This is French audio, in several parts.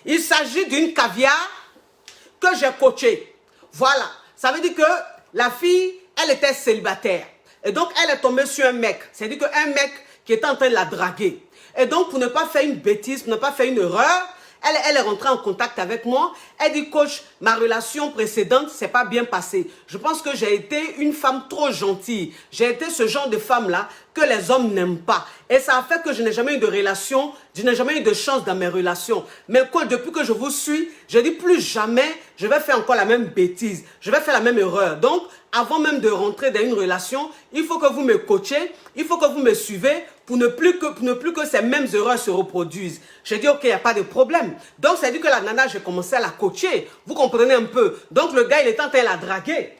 Il s'agit d'une caviar que j'ai coachée. Voilà. Ça veut dire que la fille, elle était célibataire. Et donc, elle est tombée sur un mec. C'est-à-dire qu'un mec qui était en train de la draguer. Et donc, pour ne pas faire une bêtise, pour ne pas faire une erreur, elle est rentrée en contact avec moi. Elle dit, coach, ma relation précédente, c'est pas bien passé. Je pense que j'ai été une femme trop gentille. J'ai été ce genre de femme-là que les hommes n'aiment pas. Et ça a fait que je n'ai jamais eu de relation, je n'ai jamais eu de chance dans mes relations. Mais coach, depuis que je vous suis, je dis plus jamais, je vais faire encore la même bêtise. Je vais faire la même erreur. Donc, avant même de rentrer dans une relation, il faut que vous me coachez, il faut que vous me suivez pour ne plus que ces mêmes erreurs se reproduisent. J'ai dit, ok, il n'y a pas de problème. Donc, ça dit que la nana, j'ai commencé à la coacher. Vous comprenez un peu. Donc, le gars, il est en train de la draguer.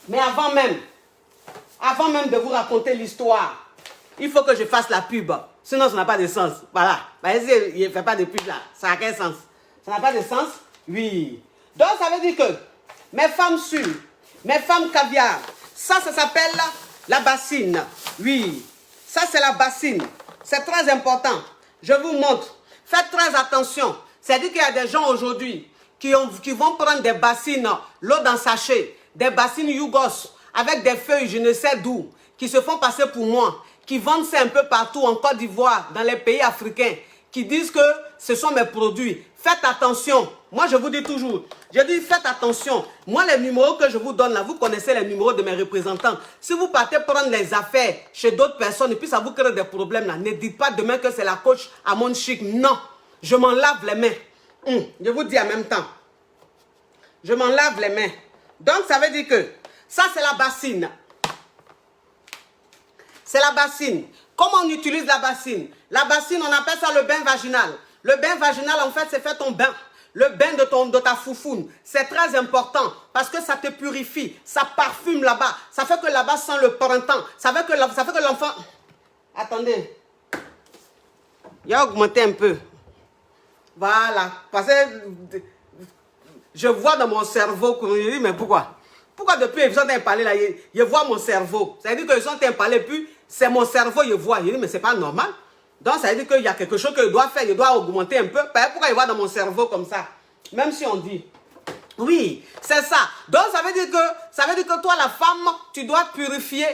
Mais avant même de vous raconter l'histoire, il faut que je fasse la pub. Sinon, ça n'a pas de sens. Voilà. Vas-y, il ne fait pas de pub là. Ça n'a quel sens? Ça n'a pas de sens? Oui. Donc, ça veut dire que mes femmes sûres, mes femmes caviar, ça s'appelle la bassine. Oui. Ça, c'est la bassine. C'est très important. Je vous montre. Faites très attention. C'est-à-dire qu'il y a des gens aujourd'hui qui vont prendre des bassines, l'eau dans sachet, des bassines Yougos, avec des feuilles, je ne sais d'où, qui se font passer pour moi, qui vendent ça un peu partout en Côte d'Ivoire, dans les pays africains, qui disent que ce sont mes produits. Faites attention. Moi, je vous dis toujours, je dis faites attention. Moi, les numéros que je vous donne là, vous connaissez les numéros de mes représentants. Si vous partez prendre les affaires chez d'autres personnes et puis ça vous crée des problèmes là, ne dites pas demain que c'est la coach à mon chic. Non, je m'en lave les mains. Je vous dis en même temps. Je m'en lave les mains. Donc, ça veut dire que ça, c'est la bassine. C'est la bassine. Comment on utilise la bassine? La bassine, on appelle ça le bain vaginal. Le bain vaginal, en fait, c'est faire ton bain. Le bain de ta foufoune. C'est très important parce que ça te purifie. Ça parfume là-bas. Ça fait que là-bas sent le printemps. Ça fait que l'enfant... Attendez. Il a augmenté un peu. Voilà. Parce que je vois dans mon cerveau que je dis, mais pourquoi? Pourquoi depuis ils sont en train de parler là, je vois mon cerveau. Ça veut dire qu'ils sont en train de parler, puis c'est mon cerveau, je vois. Je dis, mais c'est pas normal. Donc ça veut dire qu'il y a quelque chose que je dois faire, je dois augmenter un peu. Pourquoi il voit dans mon cerveau comme ça? Même si on dit. Oui, c'est ça. Donc ça veut dire que toi la femme, tu dois purifier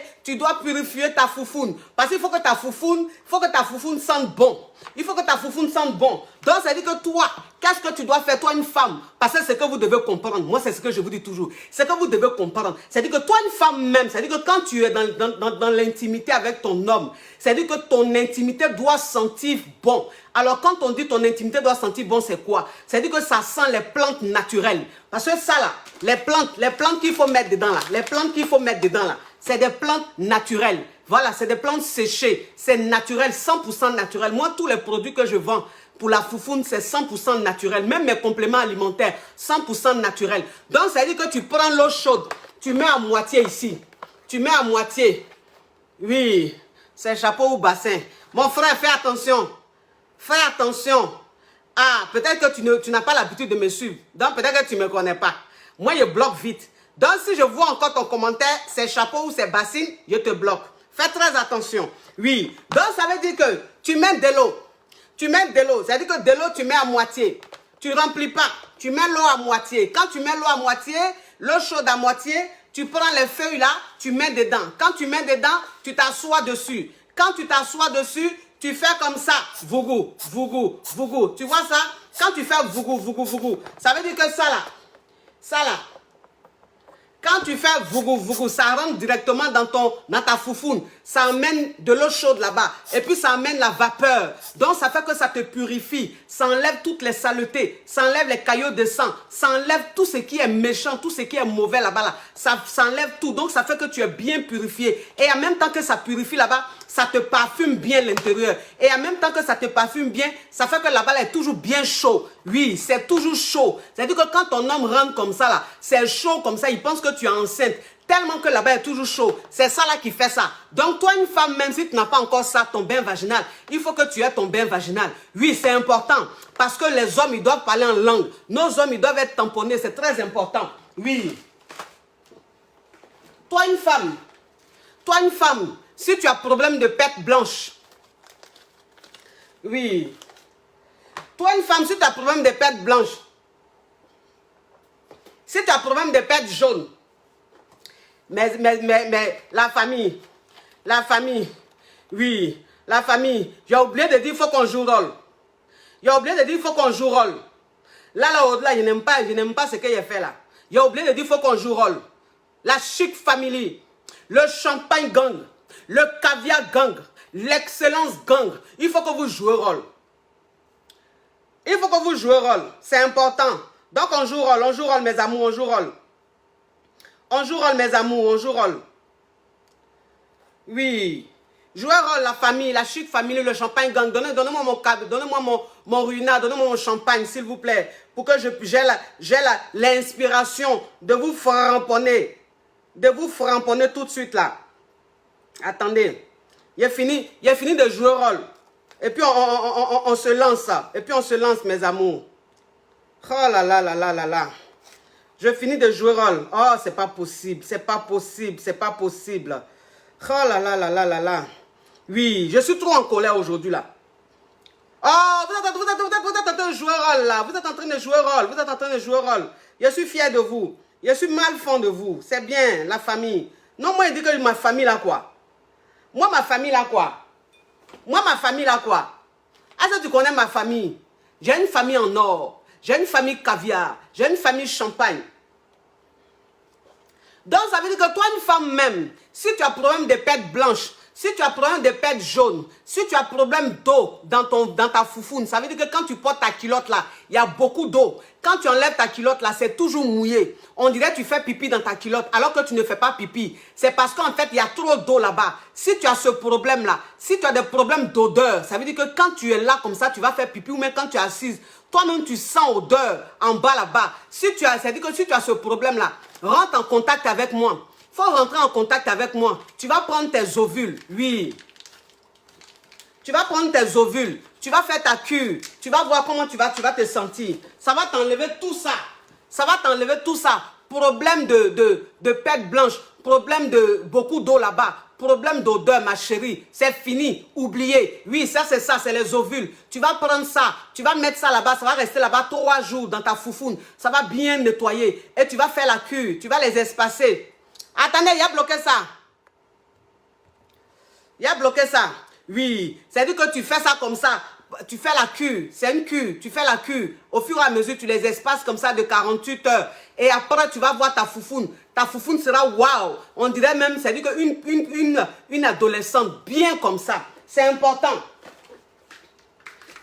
ta foufoune. Parce qu'il faut que ta foufoune sente bon. Il faut que ta foufoune sente bon. Donc ça veut dire que toi, qu'est-ce que tu dois faire, toi une femme? Parce que c'est ce que vous devez comprendre. Moi, c'est ce que je vous dis toujours. C'est que vous devez comprendre. C'est-à-dire que toi, une femme même, c'est-à-dire que quand tu es dans l'intimité avec ton homme, c'est-à-dire que ton intimité doit sentir bon. Alors, quand on dit ton intimité doit sentir bon, c'est quoi? C'est-à-dire que ça sent les plantes naturelles. Parce que ça, là, les plantes qu'il faut mettre dedans, là, c'est des plantes naturelles. Voilà, c'est des plantes séchées. C'est naturel, 100% naturel. Moi, tous les produits que je vends pour la foufoune, c'est 100% naturel. Même mes compléments alimentaires, 100% naturel. Donc, ça veut dire que tu prends l'eau chaude, tu mets à moitié ici. Tu mets à moitié. Oui, c'est chapeau ou bassin. Mon frère, fais attention. Fais attention. Ah, peut-être que tu n'as pas l'habitude de me suivre. Donc, peut-être que tu ne me connais pas. Moi, je bloque vite. Donc, si je vois encore ton commentaire, c'est chapeau ou c'est bassine, je te bloque. Fais très attention. Oui. Donc, ça veut dire que tu mets de l'eau. Tu mets de l'eau. Ça veut dire que de l'eau, tu mets à moitié. Tu ne remplis pas. Tu mets l'eau à moitié. Quand tu mets l'eau à moitié, l'eau chaude à moitié, tu prends les feuilles là, tu mets dedans. Quand tu mets dedans, tu t'assois dessus. Quand tu t'assois dessus, tu fais comme ça. Vougou, vougou, vougou. Tu vois ça? Quand tu fais vougou, vougou, vougou, ça veut dire que ça là, quand tu fais vougou, vougou, ça rentre directement dans ta foufoune. Ça amène de l'eau chaude là-bas. Et puis ça amène la vapeur. Donc ça fait que ça te purifie. Ça enlève toutes les saletés. Ça enlève les caillots de sang. Ça enlève tout ce qui est méchant, tout ce qui est mauvais là-bas. Là. Ça enlève tout. Donc ça fait que tu es bien purifié. Et en même temps que ça purifie là-bas, ça te parfume bien l'intérieur. Et en même temps que ça te parfume bien, ça fait que là-bas est toujours bien chaud. Oui, c'est toujours chaud. C'est-à-dire que quand ton homme rentre comme ça, là, c'est chaud comme ça, il pense que tu es enceinte. Tellement que là-bas est toujours chaud. C'est ça là qui fait ça. Donc toi, une femme, même si tu n'as pas encore ça, ton bain vaginal, il faut que tu aies ton bain vaginal. Oui, c'est important. Parce que les hommes, ils doivent parler en langue. Nos hommes, ils doivent être tamponnés. C'est très important. Oui. Toi, une femme, si tu as problème de perte blanche, oui, Toi, une femme, si tu as problème de pertes blanches, si tu as problème de pertes jaunes, mais la famille, oui, la famille, j'ai oublié de dire, il faut qu'on joue rôle. J'ai oublié de dire, il faut qu'on joue rôle. Là, au-delà, je n'aime pas ce qu'il a fait là. J'ai oublié de dire, il faut qu'on joue rôle. La chic family, le champagne gang, le caviar gang, l'excellence gang. Il faut que vous jouez rôle. Il faut que vous jouez rôle. C'est important. Donc, on joue rôle, mes amours, on joue rôle. On joue rôle, mes amours, on joue rôle. Oui. Jouez rôle, la famille, la chic famille, le champagne gang. Donnez-moi mon câble, donnez-moi mon ruinard, donnez-moi mon champagne, s'il vous plaît. Pour que j'ai l'inspiration de vous framponner. De vous framponner tout de suite là. Attendez. Il a fini de jouer rôle. Et puis on se lance ça. Et puis on se lance, mes amours. Oh là là là là là là. Je finis de jouer rôle. Oh, c'est pas possible. C'est pas possible. C'est pas possible. Oh là là là là là là. Oui, je suis trop en colère aujourd'hui là. Oh, vous êtes en train de jouer rôle là. Vous êtes en train de jouer rôle. Vous êtes en train de jouer rôle. Je suis fier de vous. Je suis mal fond de vous. C'est bien, la famille. Non, moi, je dis que ma famille là quoi. Moi, ma famille là quoi. Moi, ma famille là quoi. Est-ce que tu connais ma famille? J'ai une famille en or. J'ai une famille caviar. J'ai une famille champagne. Donc, ça veut dire que toi, une femme même, si tu as problème de pertes blanches, si tu as problème de pertes jaunes, si tu as problème d'eau dans ta foufoune, ça veut dire que quand tu portes ta culotte là, il y a beaucoup d'eau. Quand tu enlèves ta culotte là, c'est toujours mouillé. On dirait que tu fais pipi dans ta culotte alors que tu ne fais pas pipi. C'est parce qu'en fait, il y a trop d'eau là-bas. Si tu as ce problème là, si tu as des problèmes d'odeur, ça veut dire que quand tu es là comme ça, tu vas faire pipi ou même quand tu es assise, toi-même tu sens odeur en bas là-bas. C'est-à-dire que si tu as ce problème là, rentre en contact avec moi. Il faut rentrer en contact avec moi. Tu vas prendre tes ovules. Oui. Tu vas prendre tes ovules. Tu vas faire ta cure. Tu vas voir comment tu vas te sentir. Ça va t'enlever tout ça. Ça va t'enlever tout ça. Problème de perte blanche. Problème de beaucoup d'eau là-bas. Problème d'odeur, ma chérie. C'est fini. Oubliez. Oui, ça, c'est les ovules. Tu vas prendre ça. Tu vas mettre ça là-bas. Ça va rester là-bas 3 jours dans ta foufoune. Ça va bien nettoyer. Et tu vas faire la cure. Tu vas les espacer. Attendez, il a bloqué ça. Il a bloqué ça. Oui. C'est-à-dire que tu fais ça comme ça. Tu fais la cure. C'est une cure. Tu fais la cure. Au fur et à mesure, tu les espaces comme ça de 48 heures. Et après, tu vas voir ta foufoune. Ta foufoune sera waouh. On dirait même, c'est-à-dire qu'une adolescente bien comme ça. C'est important.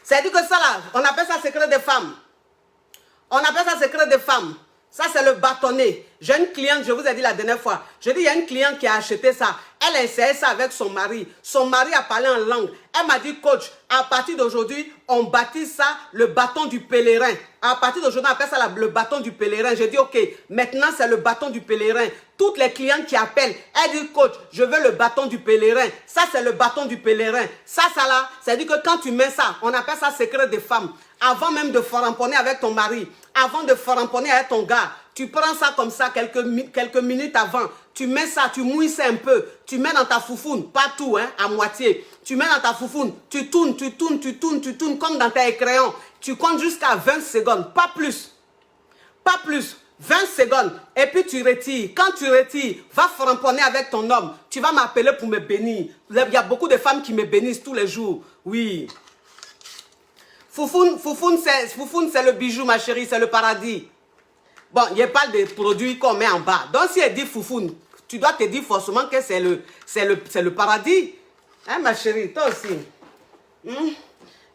C'est-à-dire que ça là, on appelle ça secret des femmes. On appelle ça secret des femmes. Ça, c'est le bâtonnet. J'ai une cliente, je vous ai dit la dernière fois. Je dis, il y a une cliente qui a acheté ça. Elle a essayé ça avec son mari. Son mari a parlé en langue. Elle m'a dit, coach, à partir d'aujourd'hui, on baptise ça le bâton du pèlerin. À partir d'aujourd'hui, on appelle ça le bâton du pèlerin. J'ai dit, ok, maintenant, c'est le bâton du pèlerin. Toutes les clientes qui appellent, elles disent, coach, je veux le bâton du pèlerin. Ça, c'est le bâton du pèlerin. Ça là, c'est-à-dire que quand tu mets ça, on appelle ça secret des femmes. Avant même de faramponner avec ton mari, avant de faramponner avec ton gars, tu prends ça comme ça quelques minutes avant. Tu mets ça, tu mouilles ça un peu. Tu mets dans ta foufoune, pas tout, hein, à moitié. Tu mets dans ta foufoune, tu tournes comme dans tes crayons. Tu comptes jusqu'à 20 secondes, pas plus. Pas plus. 20 secondes. Et puis tu retires. Quand tu retires, va faramponner avec ton homme. Tu vas m'appeler pour me bénir. Il y a beaucoup de femmes qui me bénissent tous les jours. Oui. Foufoune, c'est le bijou, ma chérie, c'est le paradis. Bon, je parle des produits qu'on met en bas. Donc, si elle dit foufoune, tu dois te dire forcément que c'est le paradis. Hein, ma chérie, toi aussi.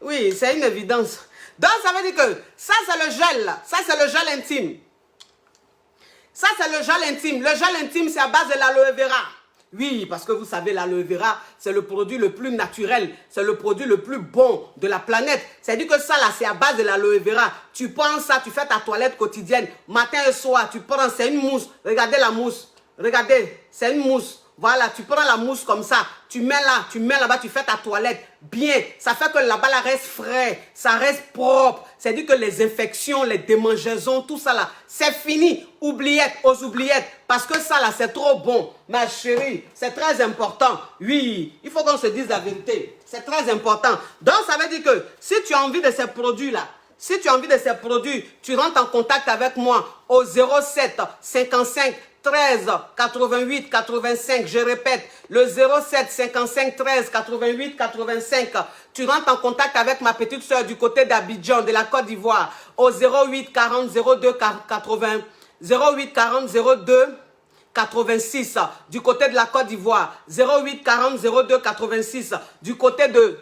Oui, c'est une évidence. Donc, ça veut dire que ça, c'est le gel. Ça, c'est le gel intime. Ça, c'est le gel intime. Le gel intime, c'est à base de l'aloe vera. Oui, parce que vous savez, l'aloe vera, c'est le produit le plus naturel. C'est le produit le plus bon de la planète. C'est-à-dire que ça, là, c'est à base de l'aloe vera. Tu prends ça, tu fais ta toilette quotidienne. Matin et soir, tu prends, c'est une mousse. Regardez la mousse. Regardez, c'est une mousse. Voilà, tu prends la mousse comme ça, tu mets là-bas, tu fais ta toilette bien. Ça fait que là-bas, là reste frais, ça reste propre. C'est-à-dire que les infections, les démangeaisons, tout ça là, c'est fini. Oubliettes, aux oubliettes. Parce que ça là, c'est trop bon. Ma chérie, c'est très important. Oui, il faut qu'on se dise la vérité. C'est très important. Donc, ça veut dire que si tu as envie de ces produits-là, si tu as envie de ces produits, tu rentres en contact avec moi au 07 55 13 88 85. Je répète, le 07 55 13 88 85. Tu rentres en contact avec ma petite soeur du côté d'Abidjan, de la Côte d'Ivoire, au 08 40 02 80 08 40 02 86 du côté de la Côte d'Ivoire, 08 40 02 86 du côté de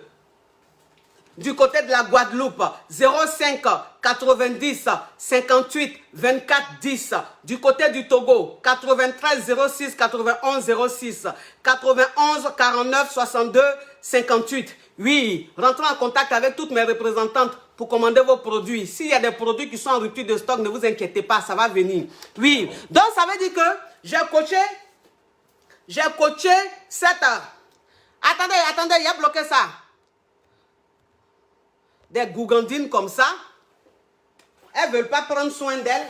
la Guadeloupe, 05 90 58 24 10. Du côté du Togo, 93 06 91 06 91 49 62 58. Oui, rentrez en contact avec toutes mes représentantes pour commander vos produits. S'il y a des produits qui sont en rupture de stock, ne vous inquiétez pas, ça va venir. Oui, donc ça veut dire que j'ai coaché cette... Attendez, il a bloqué ça. Des gougandines comme ça, elles ne veulent pas prendre soin d'elles,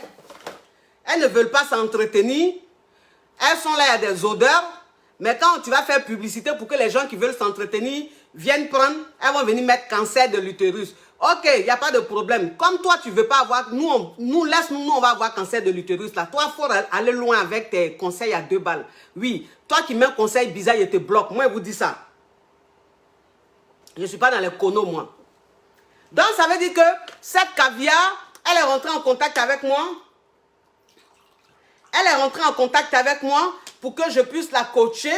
elles ne veulent pas s'entretenir, elles sont là, il y a des odeurs, mais quand tu vas faire publicité pour que les gens qui veulent s'entretenir viennent prendre, elles vont venir mettre cancer de l'utérus. Ok, il n'y a pas de problème. Comme toi, tu ne veux pas avoir, nous, on va avoir cancer de l'utérus là. Toi, il faut aller loin avec tes conseils à 2 balles. Oui, toi qui mets un conseil bizarre, il te bloque. Moi, je vous dis ça. Je ne suis pas dans les conos, moi. Donc, ça veut dire que cette caviar, elle est rentrée en contact avec moi. Elle est rentrée en contact avec moi pour que je puisse la coacher.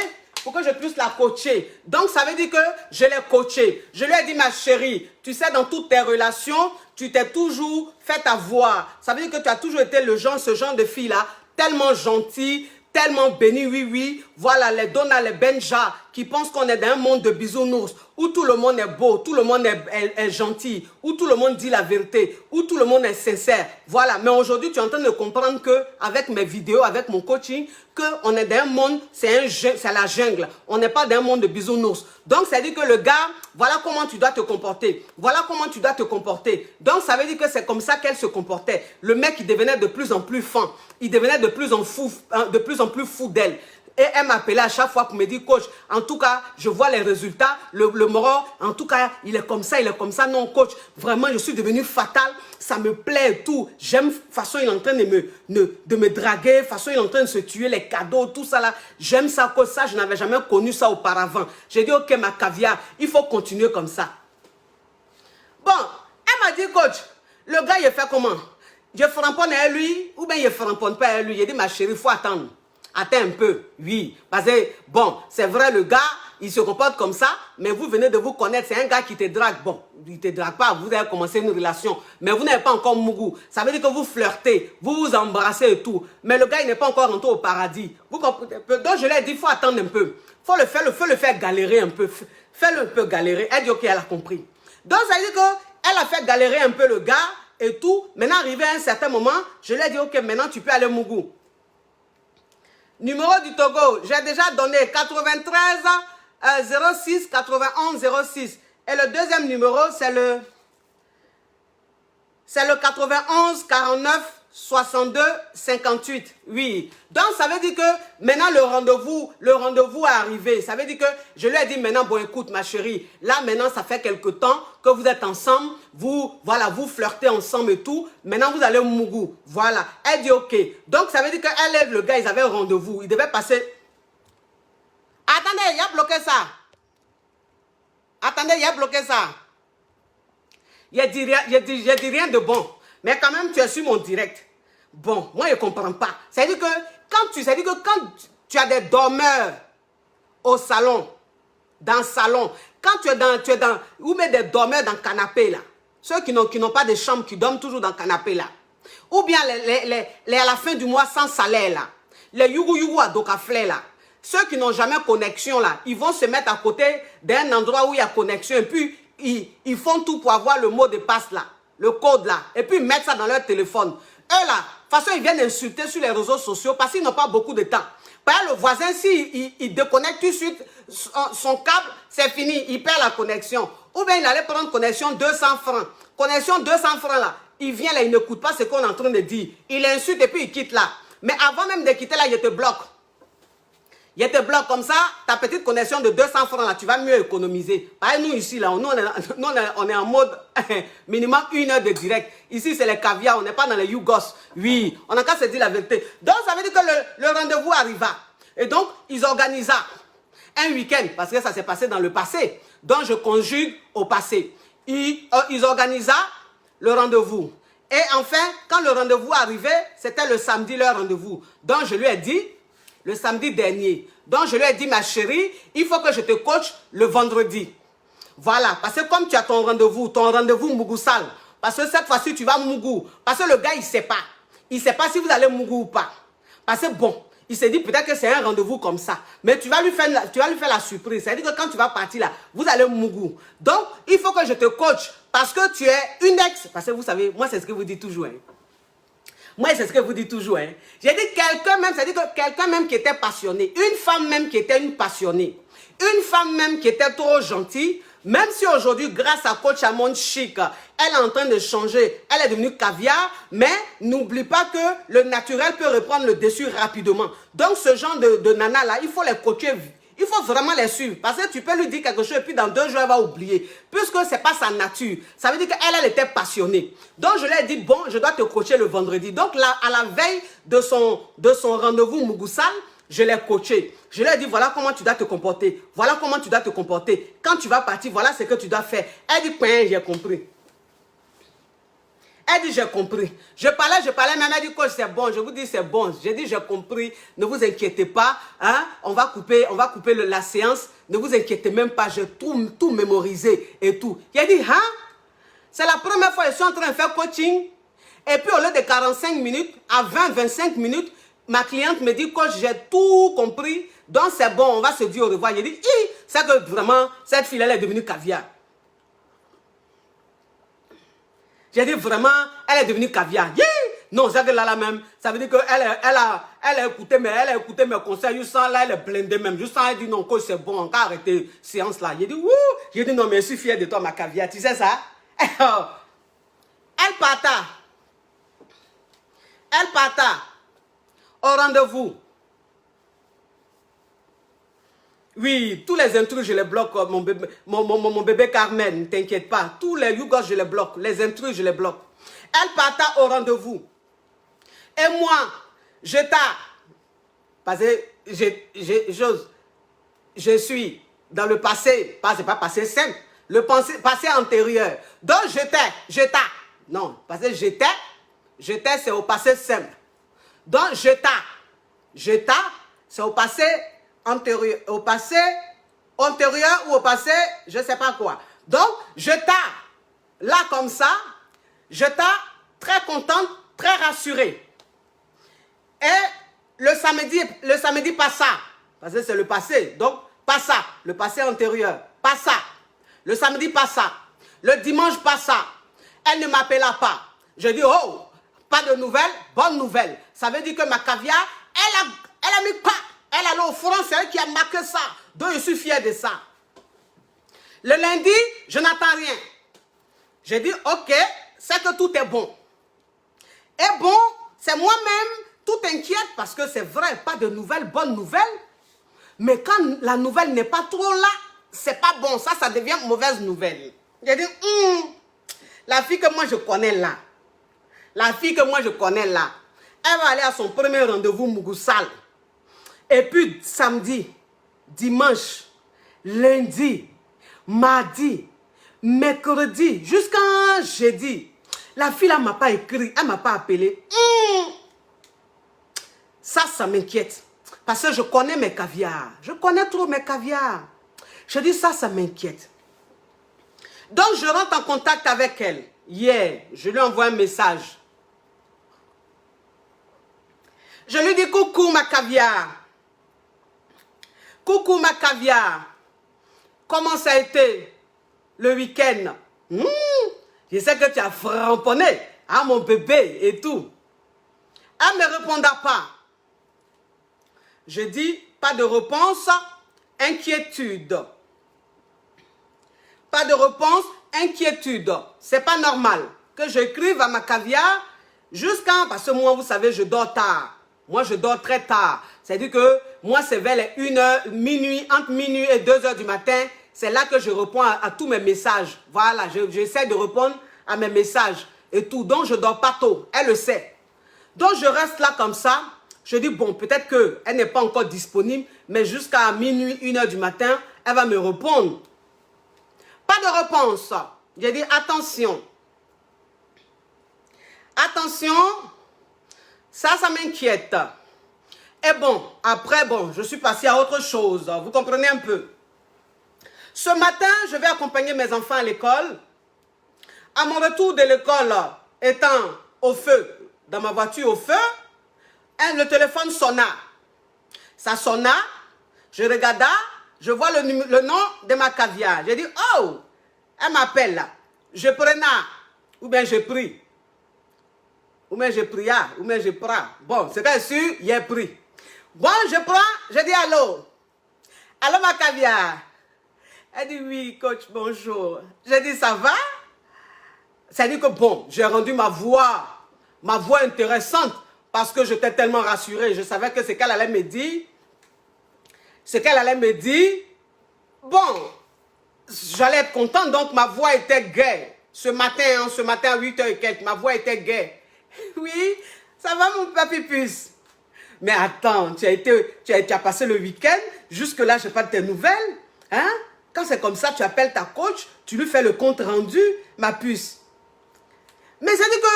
Donc, ça veut dire que je l'ai coachée. Je lui ai dit, ma chérie, tu sais, dans toutes tes relations, tu t'es toujours fait avoir. Ça veut dire que tu as toujours été ce genre de fille-là, tellement gentille, tellement béni, oui. Voilà, les Donna, les Benja, qui pensent qu'on est dans un monde de bisounours, où tout le monde est beau, tout le monde est gentil, où tout le monde dit la vérité, où tout le monde est sincère. Voilà, mais aujourd'hui, tu es en train de comprendre qu'avec mes vidéos, avec mon coaching, qu'on est dans un monde, c'est la jungle. On n'est pas dans un monde de bisounours. Donc, ça veut dire que le gars, voilà comment tu dois te comporter. Voilà comment tu dois te comporter. Donc, ça veut dire que c'est comme ça qu'elle se comportait. Le mec, il devenait de plus en plus fin. Il devenait de plus en plus fou d'elle. Et elle m'appelait à chaque fois pour me dire, coach, en tout cas, je vois les résultats, le moro, en tout cas, il est comme ça. Non, coach, vraiment, je suis devenu fatal, ça me plaît et tout. J'aime, façon, il est en train de me draguer, façon, il est en train de se tuer, les cadeaux, tout ça là. J'aime ça, coach, ça, je n'avais jamais connu ça auparavant. J'ai dit, ok, ma caviar, il faut continuer comme ça. Bon, elle m'a dit, coach, le gars, il fait comment? Je framponne à lui, ou bien il ne framponne pas à lui. J'ai dit, ma chérie, il faut attendre. Attends un peu, oui. Parce que, bon, c'est vrai, le gars, il se comporte comme ça, mais vous venez de vous connaître. C'est un gars qui te drague. Bon, il ne te drague pas, vous avez commencé une relation, mais vous n'avez pas encore mougou. Ça veut dire que vous flirtez, vous vous embrassez et tout. Mais le gars, il n'est pas encore rentré au paradis. Vous comprenez? Donc, je lui ai dit, il faut attendre un peu. Il faut le faire galérer un peu. Fais-le un peu galérer. Elle dit, ok, elle a compris. Donc, ça veut dire qu'elle a fait galérer un peu le gars et tout. Maintenant, arrivé à un certain moment, je lui ai dit, ok, maintenant, tu peux aller mougou. Numéro du Togo, j'ai déjà donné 93 06 91 06. Et le deuxième numéro, c'est le 91 49 62 58. Oui. Donc, ça veut dire que maintenant, le rendez-vous est arrivé. Ça veut dire que je lui ai dit maintenant, bon, écoute, ma chérie, là, maintenant, ça fait quelque temps que vous êtes ensemble. Voilà, vous flirtez ensemble et tout. Maintenant, vous allez au mougou. Voilà. Elle dit, ok. Donc, ça veut dire qu'elle et le gars, ils avaient un rendez-vous. Ils devaient passer. Attendez, il a bloqué ça. Attendez, il a bloqué ça. J'ai dit rien de bon. Mais quand même, tu es sur mon direct. Bon, moi, je ne comprends pas. C'est-à-dire que quand tu as des dormeurs au salon, dans le salon, quand tu es dans, ou même des dormeurs dans le canapé, là, ceux qui n'ont pas de chambre, qui dorment toujours dans le canapé, là, ou bien à la fin du mois sans salaire, là, les yougou à Dokaflé, là, ceux qui n'ont jamais connexion, là, ils vont se mettre à côté d'un endroit où il y a connexion, et puis ils font tout pour avoir le mot de passe, là, le code, là, et puis ils mettent ça dans leur téléphone. Eux, là, de toute façon, ils viennent insulter sur les réseaux sociaux parce qu'ils n'ont pas beaucoup de temps. le voisin, il déconnecte tout de suite son câble, c'est fini, il perd la connexion. Ou bien il allait prendre connexion 200 francs. Connexion 200 francs là, il vient là, il n'écoute pas ce qu'on est en train de dire. Il insulte et puis il quitte là. Mais avant même de quitter là, il te bloque. Il te bloque comme ça, ta petite connexion de 200 francs là, tu vas mieux économiser. Pareil, nous ici là, on est en mode minimum 1 heure de direct. Ici c'est les caviar, on n'est pas dans les Yougos. Oui, on n'a qu'à se dire la vérité. Donc ça veut dire que le rendez-vous arriva. Et donc, ils organisent un week-end, parce que ça s'est passé dans le passé. Donc je conjugue au passé. Ils organisent le rendez-vous. Et enfin, quand le rendez-vous arrivait, c'était le samedi leur rendez-vous. Donc je lui ai dit, le samedi dernier. Donc, je lui ai dit, ma chérie, il faut que je te coach le vendredi. Voilà, parce que comme tu as ton rendez-vous Mougoussal, parce que cette fois-ci, tu vas Mougou. Parce que le gars, il ne sait pas. Il ne sait pas si vous allez Mougou ou pas. Parce que bon, il s'est dit peut-être que c'est un rendez-vous comme ça. Mais tu vas lui faire la surprise. C'est-à-dire que quand tu vas partir là, vous allez Mougou. Donc, il faut que je te coach parce que tu es une ex. Parce que vous savez, moi, c'est ce que vous dites toujours. Hein. Moi, c'est ce que vous dites toujours. Hein. J'ai dit quelqu'un même, c'est-à-dire que quelqu'un même qui était passionné, une femme même qui était une passionnée, une femme même qui était trop gentille, même si aujourd'hui, grâce à Coach Amon Chic, elle est en train de changer, elle est devenue caviar, mais n'oublie pas que le naturel peut reprendre le dessus rapidement. Donc, ce genre de nana-là, il faut les coacher. Il faut vraiment les suivre. Parce que tu peux lui dire quelque chose et puis dans 2 jours, elle va oublier. Puisque ce n'est pas sa nature. Ça veut dire qu'elle était passionnée. Donc, je lui ai dit, bon, je dois te coacher le vendredi. Donc, là, à la veille de son rendez-vous Mougoussal, je l'ai coaché. Je lui ai dit, voilà comment tu dois te comporter. Voilà comment tu dois te comporter. Quand tu vas partir, voilà ce que tu dois faire. Elle dit, j'ai compris. Elle dit, j'ai compris. Je parlais, même elle dit, coach, c'est bon. Je vous dis, c'est bon. J'ai dit, j'ai compris. Ne vous inquiétez pas. Hein? On va couper la séance. Ne vous inquiétez même pas. J'ai tout mémorisé et tout. J'ai dit, hein? C'est la première fois que je suis en train de faire coaching. Et puis, au lieu de 45 minutes, à 20-25 minutes, ma cliente me dit, coach, j'ai tout compris. Donc, c'est bon, on va se dire au revoir. J'ai dit, c'est que vraiment, cette fille, elle est devenue caviar. J'ai dit vraiment, elle est devenue caviar. Yeah! Non, c'est que là même, ça veut dire qu'elle a écouté mes conseils. Je sens là, elle est blindée même. Je sens, elle dit non, coach, c'est bon, on va arrêter séance là. J'ai dit, wouh! J'ai dit non, mais je suis fier de toi, ma caviar. Tu sais ça? Elle parta au rendez-vous. Oui, tous les intrus, je les bloque. Mon bébé Carmen, ne t'inquiète pas. Tous les Yougos, je les bloque. Les intrus, je les bloque. Elle parta au rendez-vous. Et moi, parce que je suis dans le passé. C'est pas passé simple. Le passé antérieur. Donc, non, parce que j'étais, c'est au passé simple. Donc, c'est au passé antérieur, ou au passé, je ne sais pas quoi. Donc, là comme ça, très contente, très rassurée. Et le samedi passa, parce que c'est le passé, donc passa, le passé antérieur, passa. Le samedi passa, le dimanche passa. Elle ne m'appela pas. Je dis, oh, pas de nouvelles, bonne nouvelle. Ça veut dire que ma caviar, elle a mis pas. Elle allait au front, c'est elle qui a marqué ça. Donc, je suis fier de ça. Le lundi, je n'attends rien. J'ai dit, ok, c'est que tout est bon. Et bon, c'est moi-même tout inquiète parce que c'est vrai, pas de nouvelles, bonnes nouvelles. Mais quand la nouvelle n'est pas trop là, c'est pas bon. Ça devient mauvaise nouvelle. J'ai dit, la fille que moi je connais là, elle va aller à son premier rendez-vous Mougoussal. Et puis samedi, dimanche, lundi, mardi, mercredi, jusqu'à jeudi, la fille là m'a pas écrit, elle m'a pas appelé. Ça m'inquiète. Parce que je connais mes caviars. Je connais trop mes caviars. Je dis ça m'inquiète. Donc je rentre en contact avec elle. Hier, je lui envoie un message. Je lui dis coucou ma caviar. Coucou ma caviar. Comment ça a été le week-end? Je sais que tu as framponné à mon bébé et tout. Elle ne me répondra pas. Je dis, pas de réponse, inquiétude. Pas de réponse, inquiétude. C'est pas normal que j'écrive à ma caviar jusqu'à... Parce que moi, vous savez, je dors tard. Moi, je dors très tard. C'est-à-dire que moi, c'est vers les 1h, minuit, entre minuit et 2h du matin. C'est là que je réponds à tous mes messages. Voilà, j'essaie de répondre à mes messages et tout. Donc, je ne dors pas tôt. Elle le sait. Donc, je reste là comme ça. Je dis, bon, peut-être qu'elle n'est pas encore disponible, mais jusqu'à minuit, 1h du matin, elle va me répondre. Pas de réponse. J'ai dit, attention. Attention, ça m'inquiète. Et bon, après, bon, je suis passée à autre chose. Vous comprenez un peu. Ce matin, je vais accompagner mes enfants à l'école. À mon retour de l'école, étant au feu, dans ma voiture au feu, le téléphone sonna. Ça sonna, je regarda, je vois le nom de ma caviar. J'ai dit, oh, elle m'appelle là. Je prenais, ou bien je prie. Ou bien je pria, ou bien je prends. Bon, c'est bien sûr, il a pris. Bon, je prends, je dis allô. Allô ma caviar. Elle dit oui, coach, bonjour. J'ai dit ça va? C'est-à-dire que bon, j'ai rendu ma voix intéressante parce que j'étais tellement rassurée. Je savais que ce qu'elle allait me dire, bon, j'allais être contente, donc ma voix était gaie. Ce matin à 8h et quelques, ma voix était gaie. Oui, ça va mon papi puce. Mais attends, tu as passé le week-end, jusque-là, je n'ai pas de tes nouvelles. Hein? Quand c'est comme ça, tu appelles ta coach, tu lui fais le compte rendu, ma puce. Mais c'est-à-dire que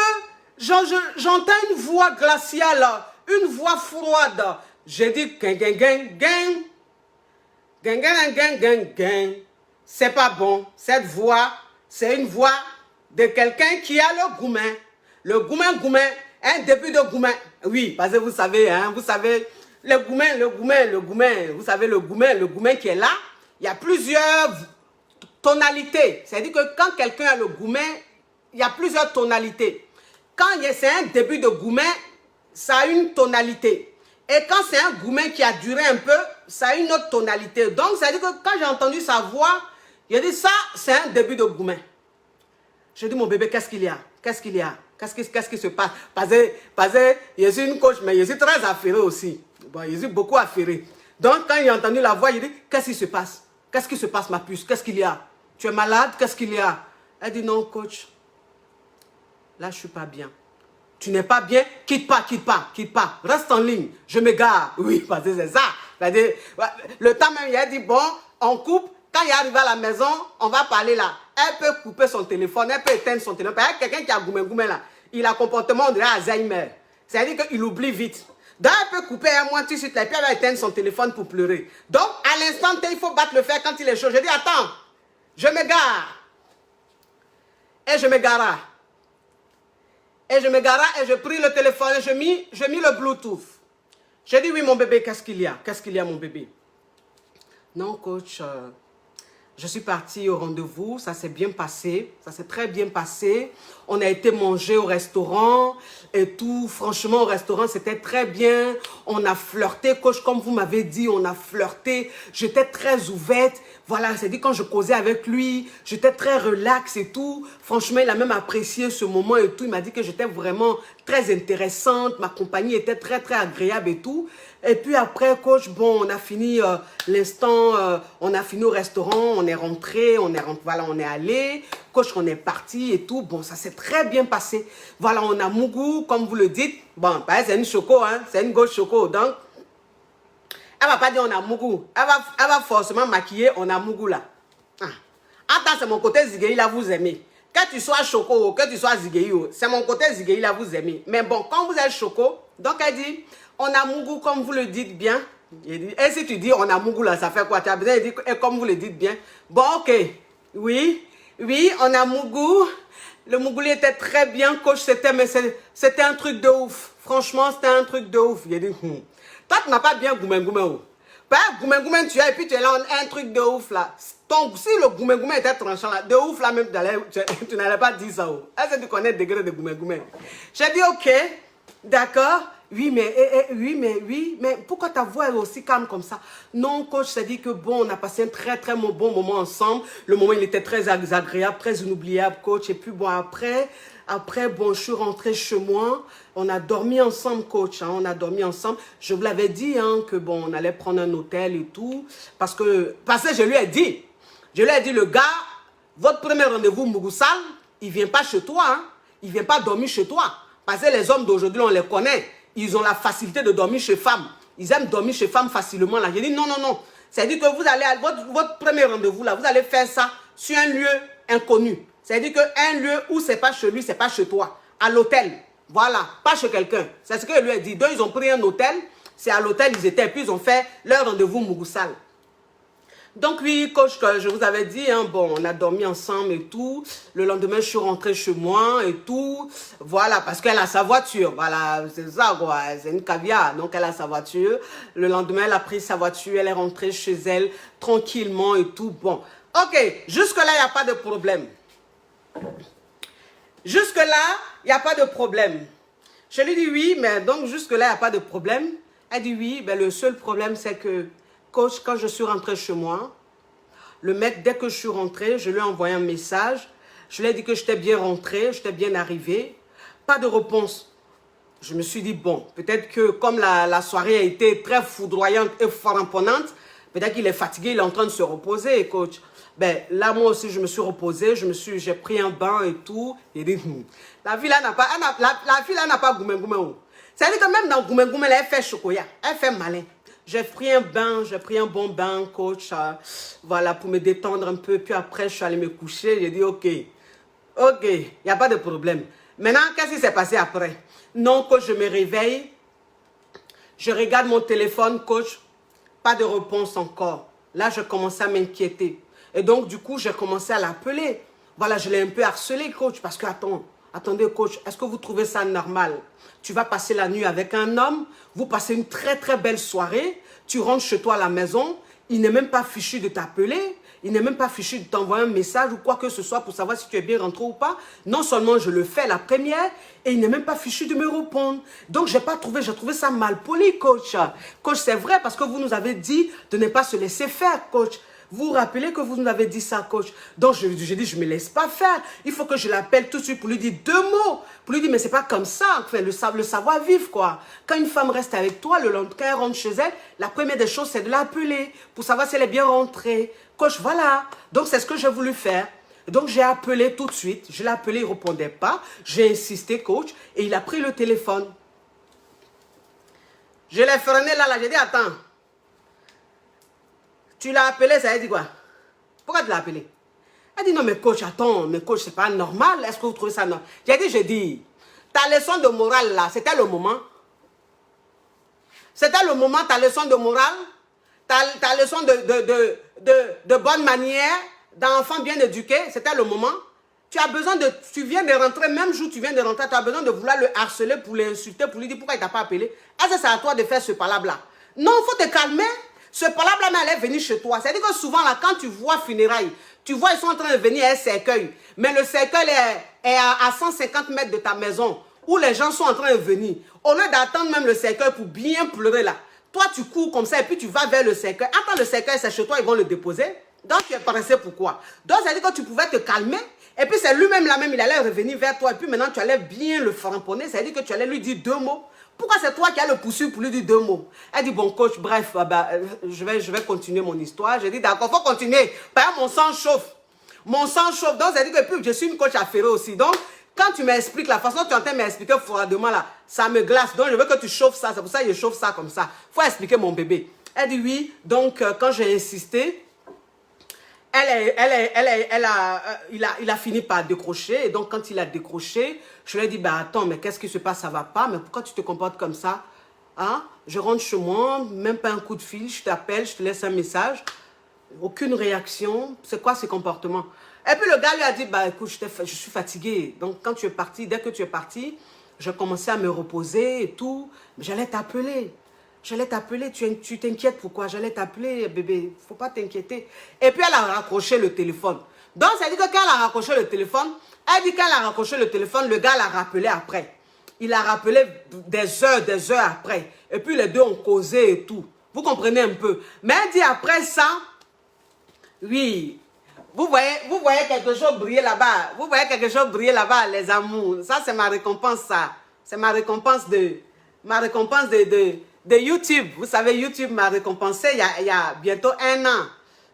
j'entends une voix glaciale, une voix froide. J'ai dit, c'est pas bon. Cette voix, c'est une voix de quelqu'un qui a le goumen. Le goumen, un début de goumen. Oui, parce que vous savez, hein, le goumen, vous savez, le goumen qui est là, il y a plusieurs tonalités. C'est-à-dire que quand quelqu'un a le goumen, il y a plusieurs tonalités. Quand c'est un début de goumen, ça a une tonalité. Et quand c'est un goumen qui a duré un peu, ça a une autre tonalité. Donc, c'est-à-dire que quand j'ai entendu sa voix, j'ai dit ça, c'est un début de goumen. J'ai dit, mon bébé, qu'est-ce qu'il y a? Qu'est-ce qu'il y a? Qu'est-ce qui se passe? Parce que je suis une coach, mais je suis très affairée aussi. Bon, je suis beaucoup affairée. Donc, quand j'ai entendu la voix, il dit, qu'est-ce qui se passe? Qu'est-ce qui se passe, ma puce? Qu'est-ce qu'il y a? Tu es malade? Qu'est-ce qu'il y a? Elle dit, non, coach. Là, je ne suis pas bien. Tu n'es pas bien? Quitte pas. Reste en ligne. Je me gare. Oui, parce que c'est ça. Le temps même, il a dit, bon, on coupe. Quand il est arrivé à la maison, on va parler là. Elle peut couper son téléphone, elle peut éteindre son téléphone. Il y a quelqu'un qui a goumé là. Il a un comportement de Alzheimer. C'est-à-dire qu'il oublie vite. Donc, elle peut couper un mois tout de suite là, et puis elle va éteindre son téléphone pour pleurer. Donc, à l'instant T, il faut battre le fer quand il est chaud. Je dis, attends, je me gare. Et je me gara. Et je pris le téléphone et je mis le Bluetooth. J'ai dit, oui, mon bébé, qu'est-ce qu'il y a? Qu'est-ce qu'il y a, mon bébé? Non, coach, je suis partie au rendez-vous, ça s'est bien passé, ça s'est très bien passé. On a été manger au restaurant et tout. Franchement, au restaurant, c'était très bien. On a flirté, coach, comme vous m'avez dit, on a flirté. J'étais très ouverte. Voilà, c'est-à-dire quand je causais avec lui, j'étais très relax et tout. Franchement, il a même apprécié ce moment et tout. Il m'a dit que j'étais vraiment très intéressante. Ma compagnie était très, très agréable et tout. Et puis après, coach, bon, on a fini on a fini au restaurant, on est rentré, voilà, on est allé. Coach, on est parti et tout. Bon, ça s'est très bien passé. Voilà, on a Mougou, comme vous le dites. Bon, c'est une choco, hein, c'est une gauche choco. Donc, elle ne va pas dire on a Mougou. Elle va forcément maquiller, on a Mougou là. Ah. Attends, c'est mon côté Zigueï là, vous aimez. Que tu sois choco, que tu sois Zigueï, c'est mon côté Zigueï là, vous aimez. Mais bon, quand vous êtes choco, donc elle dit, on a Mougou comme vous le dites bien. Et si tu dis on a Mougou là, ça fait quoi? Tu as besoin de dire et comme vous le dites bien. Bon, ok. Oui, on a Mougou. Le Mougou était très bien, coach. C'était un truc de ouf. Franchement, c'était un truc de ouf. J'ai dit, toi, tu n'as pas bien goumé. Goumé, tu as et puis tu es là, un truc de ouf là. Si le goumé était tranchant là, de ouf là même, tu n'allais pas dire ça. Est-ce que tu connais le degré de goumé? J'ai dit, ok, d'accord. Oui, mais pourquoi ta voix est aussi calme comme ça? Non, coach, ça dit que bon, on a passé un très bon moment ensemble. Le moment, il était très agréable, très inoubliable, coach. Et puis bon, après, bon, je suis rentrée chez moi. On a dormi ensemble, coach. Hein, on a dormi ensemble. Je vous l'avais dit hein, que bon, on allait prendre un hôtel et tout. Parce que je lui ai dit, le gars, votre premier rendez-vous, Mugusal, il ne vient pas chez toi. Hein, il ne vient pas dormir chez toi. Parce que les hommes d'aujourd'hui, on les connaît. Ils ont la facilité de dormir chez femmes. Ils aiment dormir chez femmes facilement. Là. J'ai dit non. C'est-à-dire que vous allez, votre premier rendez-vous, là, vous allez faire ça sur un lieu inconnu. C'est-à-dire qu'un lieu où ce n'est pas chez lui, ce n'est pas chez toi. À l'hôtel. Voilà. Pas chez quelqu'un. C'est ce que je lui ai dit. Donc, ils ont pris un hôtel. C'est à l'hôtel ils étaient. Puis, ils ont fait leur rendez-vous Mugusal. Donc oui, coach, je vous avais dit, hein, bon, on a dormi ensemble et tout. Le lendemain, je suis rentrée chez moi et tout. Voilà, parce qu'elle a sa voiture. Voilà, c'est ça, quoi. C'est une caviar, donc elle a sa voiture. Le lendemain, elle a pris sa voiture, elle est rentrée chez elle tranquillement et tout. Bon, ok, jusque-là, il n'y a pas de problème. Jusque-là, il n'y a pas de problème. Je lui dis oui, mais donc jusque-là, il n'y a pas de problème. Elle dit oui, mais le seul problème, c'est que coach, quand je suis rentrée chez moi, le mec, dès que je suis rentrée, je lui ai envoyé un message. Je lui ai dit que j'étais bien rentrée, j'étais bien arrivée. Pas de réponse. Je me suis dit, bon, peut-être que comme la soirée a été très foudroyante et faramponnante, peut-être qu'il est fatigué, il est en train de se reposer, coach. Ben, là, moi aussi, je me suis reposée, j'ai pris un bain et tout. Et dit, la fille là n'a pas, goumé. C'est-à-dire que même dans goumé, elle fait chocolat, elle fait malin. J'ai pris un bain, j'ai pris un bon bain, coach, voilà, pour me détendre un peu. Puis après, je suis allée me coucher. J'ai dit, ok, il n'y a pas de problème. Maintenant, qu'est-ce qui s'est passé après? Non, coach, je me réveille. Je regarde mon téléphone, coach. Pas de réponse encore. Là, je commençais à m'inquiéter. Et donc, du coup, j'ai commencé à l'appeler. Voilà, je l'ai un peu harcelé, coach, parce que, attendez, coach, est-ce que vous trouvez ça normal? Tu vas passer la nuit avec un homme, vous passez une très belle soirée, tu rentres chez toi à la maison, il n'est même pas fichu de t'appeler, il n'est même pas fichu de t'envoyer un message ou quoi que ce soit pour savoir si tu es bien rentré ou pas. Non seulement je le fais la première, et il n'est même pas fichu de me répondre. Donc, j'ai trouvé ça mal poli, coach. Coach, c'est vrai parce que vous nous avez dit de ne pas se laisser faire, coach. Vous vous rappelez que vous nous avez dit ça, coach. Donc, j'ai dit, je ne me laisse pas faire. Il faut que je l'appelle tout de suite pour lui dire 2 mots. Pour lui dire, mais c'est pas comme ça. Enfin, le savoir-vivre, quoi. Quand une femme reste avec toi, quand elle rentre chez elle, la première des choses, c'est de l'appeler pour savoir si elle est bien rentrée. Coach, voilà. Donc, c'est ce que j'ai voulu faire. Donc, j'ai appelé tout de suite. Je l'ai appelé, il ne répondait pas. J'ai insisté, coach, et il a pris le téléphone. Je l'ai freiné là, j'ai dit, attends. Tu l'as appelé, ça a dit quoi? Pourquoi tu l'as appelé? Elle dit, non, mais coach, attends, mais coach, c'est pas normal. Est-ce que vous trouvez ça normal? J'ai dit, ta leçon de morale là, c'était le moment. C'était le moment, ta leçon de morale, ta leçon de bonne manière, d'enfant bien éduqué, c'était le moment. Tu viens de rentrer, même jour tu viens de rentrer, tu as besoin de vouloir le harceler pour l'insulter, pour lui dire pourquoi il t'a pas appelé. Est-ce que c'est à toi de faire ce palabre-là? Non, il faut te calmer. Ce palabre-là, elle est venue chez toi. C'est-à-dire que souvent, là, quand tu vois funérailles, tu vois, ils sont en train de venir à un cercueil. Mais le cercueil est à 150 mètres de ta maison, où les gens sont en train de venir. Au lieu d'attendre même le cercueil pour bien pleurer là, toi, tu cours comme ça et puis tu vas vers le cercueil. Attends, le cercueil, c'est chez toi, ils vont le déposer. Donc, tu es pressé pourquoi? Donc, ça veut dire que tu pouvais te calmer. Et puis, c'est lui-même là même, il allait revenir vers toi. Et puis, maintenant, tu allais bien le framponner. Ça veut dire que tu allais lui dire 2 mots. Pourquoi c'est toi qui as le poursuivi pour lui dire 2 mots? Elle dit, bon, coach, bref, je vais continuer mon histoire. J'ai dit, d'accord, il faut continuer. Par exemple, mon sang chauffe. Mon sang chauffe. Donc, ça veut dire que puis, je suis une coach affairée aussi. Donc, quand tu m'expliques la façon dont tu es en train de m'expliquer froidement là, ça me glace. Donc, je veux que tu chauffes ça. C'est pour ça que je chauffe ça comme ça. Il faut expliquer mon bébé. Elle dit oui. Donc, quand j'ai insisté, il a fini par décrocher. Et donc, quand il a décroché, je lui ai dit, bah attends, mais qu'est-ce qui se passe? Ça va pas. Mais pourquoi tu te comportes comme ça? Hein? Je rentre chez moi, même pas un coup de fil. Je t'appelle, je te laisse un message. Aucune réaction. C'est quoi ces comportements? Et puis, le gars lui a dit, bah écoute, je suis fatigué. Donc, quand tu es parti, dès que tu es parti, je commençais à me reposer et tout. J'allais t'appeler. J'allais t'appeler, tu t'inquiètes pourquoi? J'allais t'appeler, bébé, il ne faut pas t'inquiéter. Et puis, elle a raccroché le téléphone. Donc, ça dit que quand elle a raccroché le téléphone, elle dit qu'elle a raccroché le téléphone, le gars l'a rappelé après. il a rappelé des heures après. Et puis les deux ont causé et tout. Vous comprenez un peu. Mais elle dit après ça, oui, vous voyez quelque chose briller là-bas. Vous voyez quelque chose briller là-bas, les amours. Ça, c'est ma récompense, ça. C'est ma récompense de YouTube. Vous savez, YouTube m'a récompensé il y a bientôt 1 an.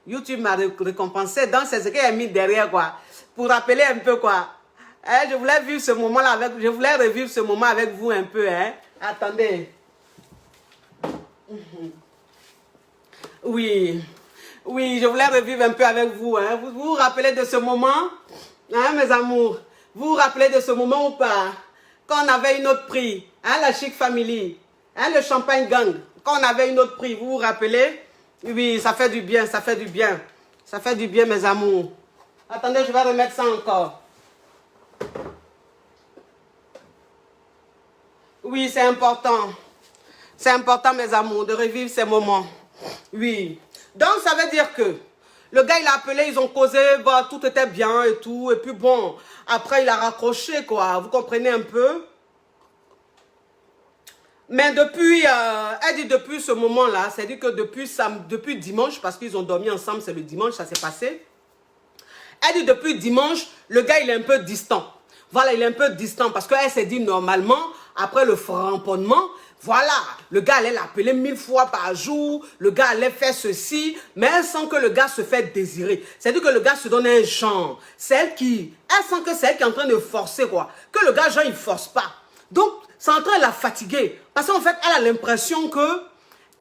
YouTube m'a récompensé. Donc, c'est ce qu'il a mis derrière, quoi. Pour rappeler un peu, quoi. Je voulais vivre ce moment-là avec vous. Je voulais revivre ce moment avec vous un peu, hein. Attendez. Oui. Oui, je voulais revivre un peu avec vous, hein. Vous vous rappelez de ce moment? Hein, mes amours? Vous vous rappelez de ce moment ou pas? Quand on avait une autre prix, hein, la Chic Family, hein, le Champagne Gang, quand on avait une autre prix, vous vous rappelez? Oui, ça fait du bien, ça fait du bien. Ça fait du bien, mes amours. Attendez, je vais remettre ça encore. Oui, c'est important. C'est important, mes amours, de revivre ces moments. Oui. Donc, ça veut dire que le gars, il a appelé, ils ont causé, bah, tout était bien et tout. Et puis bon, après, il a raccroché, quoi. Vous comprenez un peu? Mais depuis, elle dit depuis ce moment-là, c'est-à-dire que depuis dimanche, parce qu'ils ont dormi ensemble, c'est le dimanche, ça s'est passé. Elle dit depuis dimanche, le gars, il est un peu distant. Voilà, il est un peu distant parce qu'elle s'est dit normalement, après le framponnement, voilà, le gars allait l'appeler 1000 fois par jour, le gars allait faire ceci, mais elle sent que le gars se fait désirer. C'est-à-dire que le gars se donne un genre. Elle sent que c'est elle qui est en train de forcer, quoi. Que le gars, genre, il ne force pas. Donc, c'est en train de la fatiguer. Parce qu'en fait, elle a l'impression que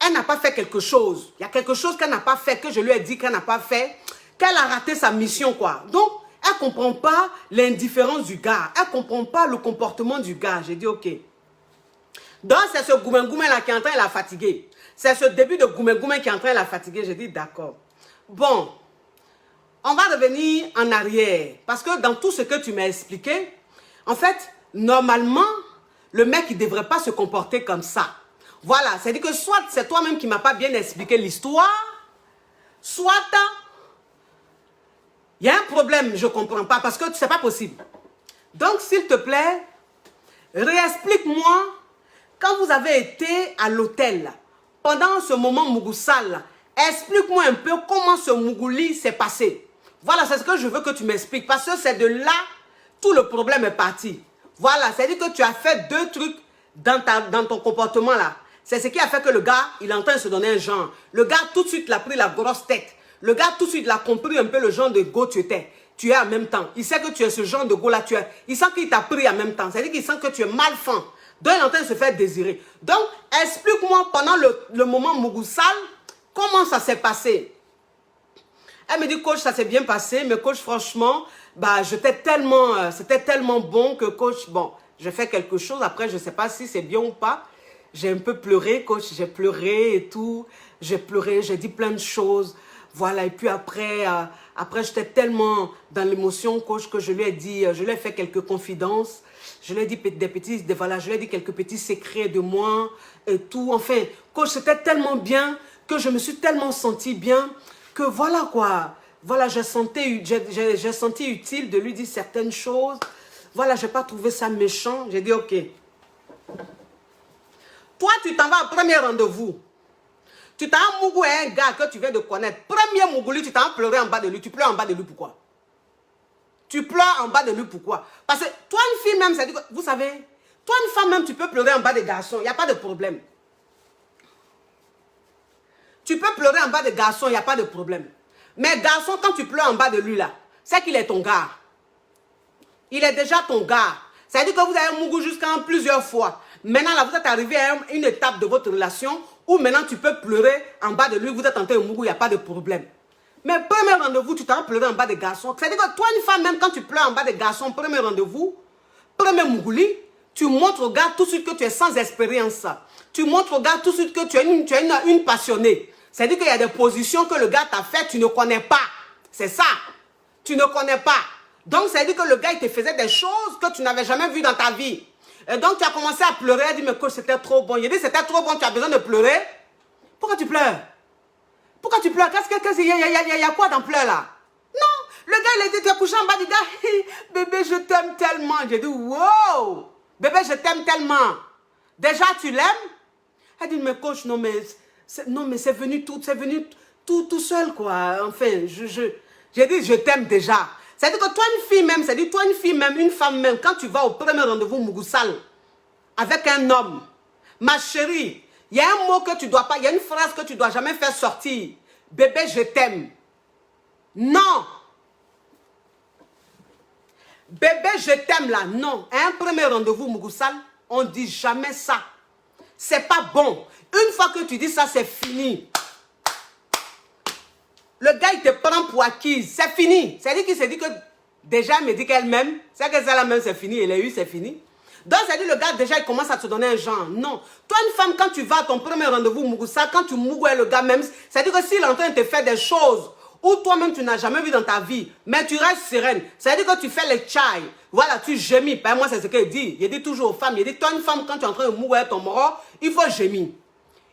elle n'a pas fait quelque chose. Il y a quelque chose qu'elle n'a pas fait, que je lui ai dit qu'elle n'a pas fait, qu'elle a raté sa mission, quoi. Donc, elle ne comprend pas l'indifférence du gars. Elle ne comprend pas le comportement du gars. J'ai dit, ok. Donc, c'est ce goumé-goumé-là qui est en train de la fatiguer. C'est ce début de goumé-goumé qui est en train de la fatiguer. J'ai dit, d'accord. Bon, on va revenir en arrière. Parce que dans tout ce que tu m'as expliqué, en fait, normalement, le mec, il ne devrait pas se comporter comme ça. Voilà, c'est-à-dire que soit c'est toi-même qui ne m'as pas bien expliqué l'histoire, soit il y a un problème, je ne comprends pas, parce que ce n'est pas possible. Donc, s'il te plaît, réexplique-moi, quand vous avez été à l'hôtel, pendant ce moment Mougoussal, explique-moi un peu comment ce Mougouli s'est passé. Voilà, c'est ce que je veux que tu m'expliques, parce que c'est de là, tout le problème est parti. Voilà, c'est-à-dire que tu as fait 2 trucs dans ton comportement là. C'est ce qui a fait que le gars, il est en train de se donner un genre. Le gars, tout de suite, il a pris la grosse tête. Le gars, tout de suite, il a compris un peu le genre de go tu étais. Tu es en même temps. Il sait que tu es ce genre de go là, tu es. Il sent qu'il t'a pris en même temps. C'est-à-dire qu'il sent que tu es malfant. Donc, il est en train de se faire désirer. Donc, explique-moi pendant le moment Mougoussal, comment ça s'est passé. Elle me dit, coach, ça s'est bien passé, mais coach, franchement, bah, c'était tellement bon que coach, bon, j'ai fait quelque chose. Après, je ne sais pas si c'est bien ou pas. J'ai un peu pleuré, coach, j'ai pleuré et tout. J'ai pleuré, j'ai dit plein de choses. Voilà, et puis après j'étais tellement dans l'émotion, coach, que je lui ai dit, je lui ai fait quelques confidences. Je lui ai dit voilà, je lui ai dit quelques petits secrets de moi et tout. Enfin, coach, c'était tellement bien que je me suis tellement sentie bien que voilà quoi. Voilà, j'ai senti utile de lui dire certaines choses. Voilà, je n'ai pas trouvé ça méchant. J'ai dit, ok. Toi, tu t'en vas au premier rendez-vous. Tu t'as un Mougou et un gars que tu viens de connaître. Premier Mougouli, tu t'as pleuré en bas de lui. Tu pleures en bas de lui, pourquoi? Tu pleures en bas de lui, pourquoi? Parce que toi, une fille même, ça dit que, vous savez, toi, une femme même, tu peux pleurer en bas des garçons. Il n'y a pas de problème. Tu peux pleurer en bas des garçons, il n'y a pas de problème. Mais garçon, quand tu pleures en bas de lui, là, c'est qu'il est ton gars. Il est déjà ton gars. Ça veut dire que vous avez un Mougou jusqu'à plusieurs fois. Maintenant, là, vous êtes arrivé à une étape de votre relation où maintenant tu peux pleurer en bas de lui, vous êtes en train de Mougou, il n'y a pas de problème. Mais premier rendez-vous, tu t'en pleuré en bas des garçons. C'est-à-dire que toi, une femme, même quand tu pleures en bas des garçons, premier rendez-vous, premier Mougouli, tu montres au gars tout de suite que tu es sans expérience. Tu montres au gars tout de suite que tu es une passionnée. C'est-à-dire qu'il y a des positions que le gars t'a fait, tu ne connais pas. C'est ça. Tu ne connais pas. Donc, ça veut dire que le gars, il te faisait des choses que tu n'avais jamais vues dans ta vie. Et donc, tu as commencé à pleurer. Elle dit, mais coach, c'était trop bon. Il dit, c'était trop bon, tu as besoin de pleurer. Pourquoi tu pleures? Pourquoi tu pleures? Il y a quoi dans pleurs là? Non, le gars, il a dit, tu as couché en bas du gars. Bébé, je t'aime tellement. J'ai dit, wow. Bébé, je t'aime tellement. Déjà, tu l'aimes? Elle dit, mais coach, non, mais c'est venu tout seul, quoi. Enfin, j'ai dit, je t'aime déjà. C'est-à-dire que toi, une fille même, c'est-à-dire toi, une fille même, une femme même, quand tu vas au premier rendez-vous Mugusal avec un homme, ma chérie, il y a un mot que tu dois pas, il y a une phrase que tu dois jamais faire sortir. Bébé, je t'aime. Non. Bébé, je t'aime là. Non. À un premier rendez-vous Mugusal, on ne dit jamais ça. C'est pas bon. Une fois que tu dis ça, c'est fini. Le gars, il te prend pour acquise. C'est fini. C'est-à-dire qu'il s'est dit que déjà, il me dit qu'elle m'aime. C'est que ça là même, c'est fini. Il a eu, c'est fini. Donc, c'est-à-dire le gars, déjà, il commence à te donner un genre. Non. Toi, une femme, quand tu vas à ton premier rendez-vous Mugusa, quand tu mougues le gars même, c'est-à-dire que s'il est en train de te faire des choses ou toi-même, tu n'as jamais vu dans ta vie, mais tu restes sereine. C'est-à-dire que tu fais les chai. Voilà, tu gémis. Ben, moi, c'est ce qu'il dit. Il dit toujours aux femmes, il dit, toi, une femme, quand tu es en train de mouguer ton moro, il faut gémir.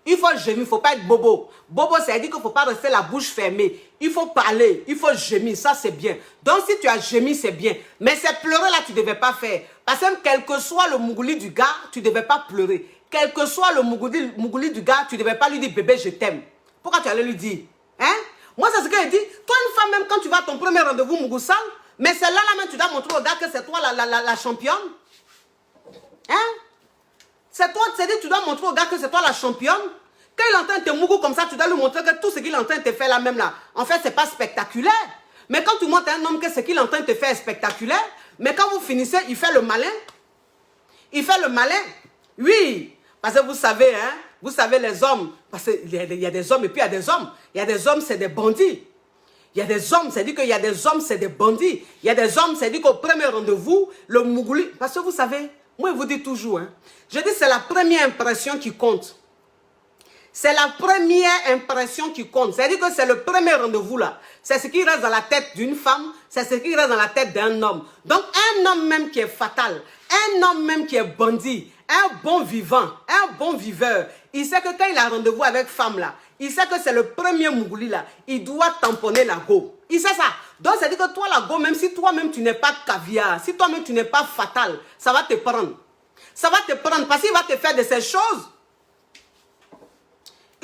Il faut gémir, il ne faut pas être bobo. Bobo, ça veut dire qu'il ne faut pas rester la bouche fermée. Il faut parler, il faut gémir, ça c'est bien. Donc si tu as gémi, c'est bien. Mais c'est pleurer là, tu ne devais pas faire. Parce que quel que soit le mougouli du gars, tu ne devais pas pleurer. Quel que soit le mougouli du gars, tu ne devais pas lui dire bébé, je t'aime. Pourquoi tu allais lui dire? Hein? Moi, c'est ce qu'il dit. Toi, une femme, même quand tu vas à ton premier rendez-vous Mougoussal, mais c'est là même, tu dois montrer au gars que c'est toi la championne. Hein? C'est toi, c'est-à-dire tu dois montrer au gars que c'est toi la championne. Quand il est en train de te mougou comme ça, tu dois lui montrer que tout ce qu'il est en train de te faire là même là, en fait, c'est pas spectaculaire. Mais quand tu montres à un homme que ce qu'il est en train de te faire est spectaculaire, mais quand vous finissez, il fait le malin. Il fait le malin. Oui, parce que vous savez, hein, vous savez les hommes, parce qu'il y a des hommes et puis il y a des hommes. Il y a des hommes, c'est des bandits. Il y a des hommes, c'est-à-dire qu'il y a des hommes, c'est des bandits. Il y a des hommes, c'est-à-dire qu'au premier rendez-vous, le mougouli, parce que vous savez, moi je vous dis toujours, hein, je dis c'est la première impression qui compte. C'est la première impression qui compte. C'est-à-dire que c'est le premier rendez-vous là. C'est ce qui reste dans la tête d'une femme, c'est ce qui reste dans la tête d'un homme. Donc un homme même qui est fatal, un homme même qui est bandit, un bon vivant, un bon viveur, il sait que quand il a rendez-vous avec femme là, il sait que c'est le premier mougouli là, il doit tamponner la go. Il sait ça. Donc c'est-à-dire que toi la go, même si toi-même tu n'es pas caviar, si toi-même tu n'es pas fatal, ça va te prendre. Ça va te prendre parce qu'il va te faire de ces choses.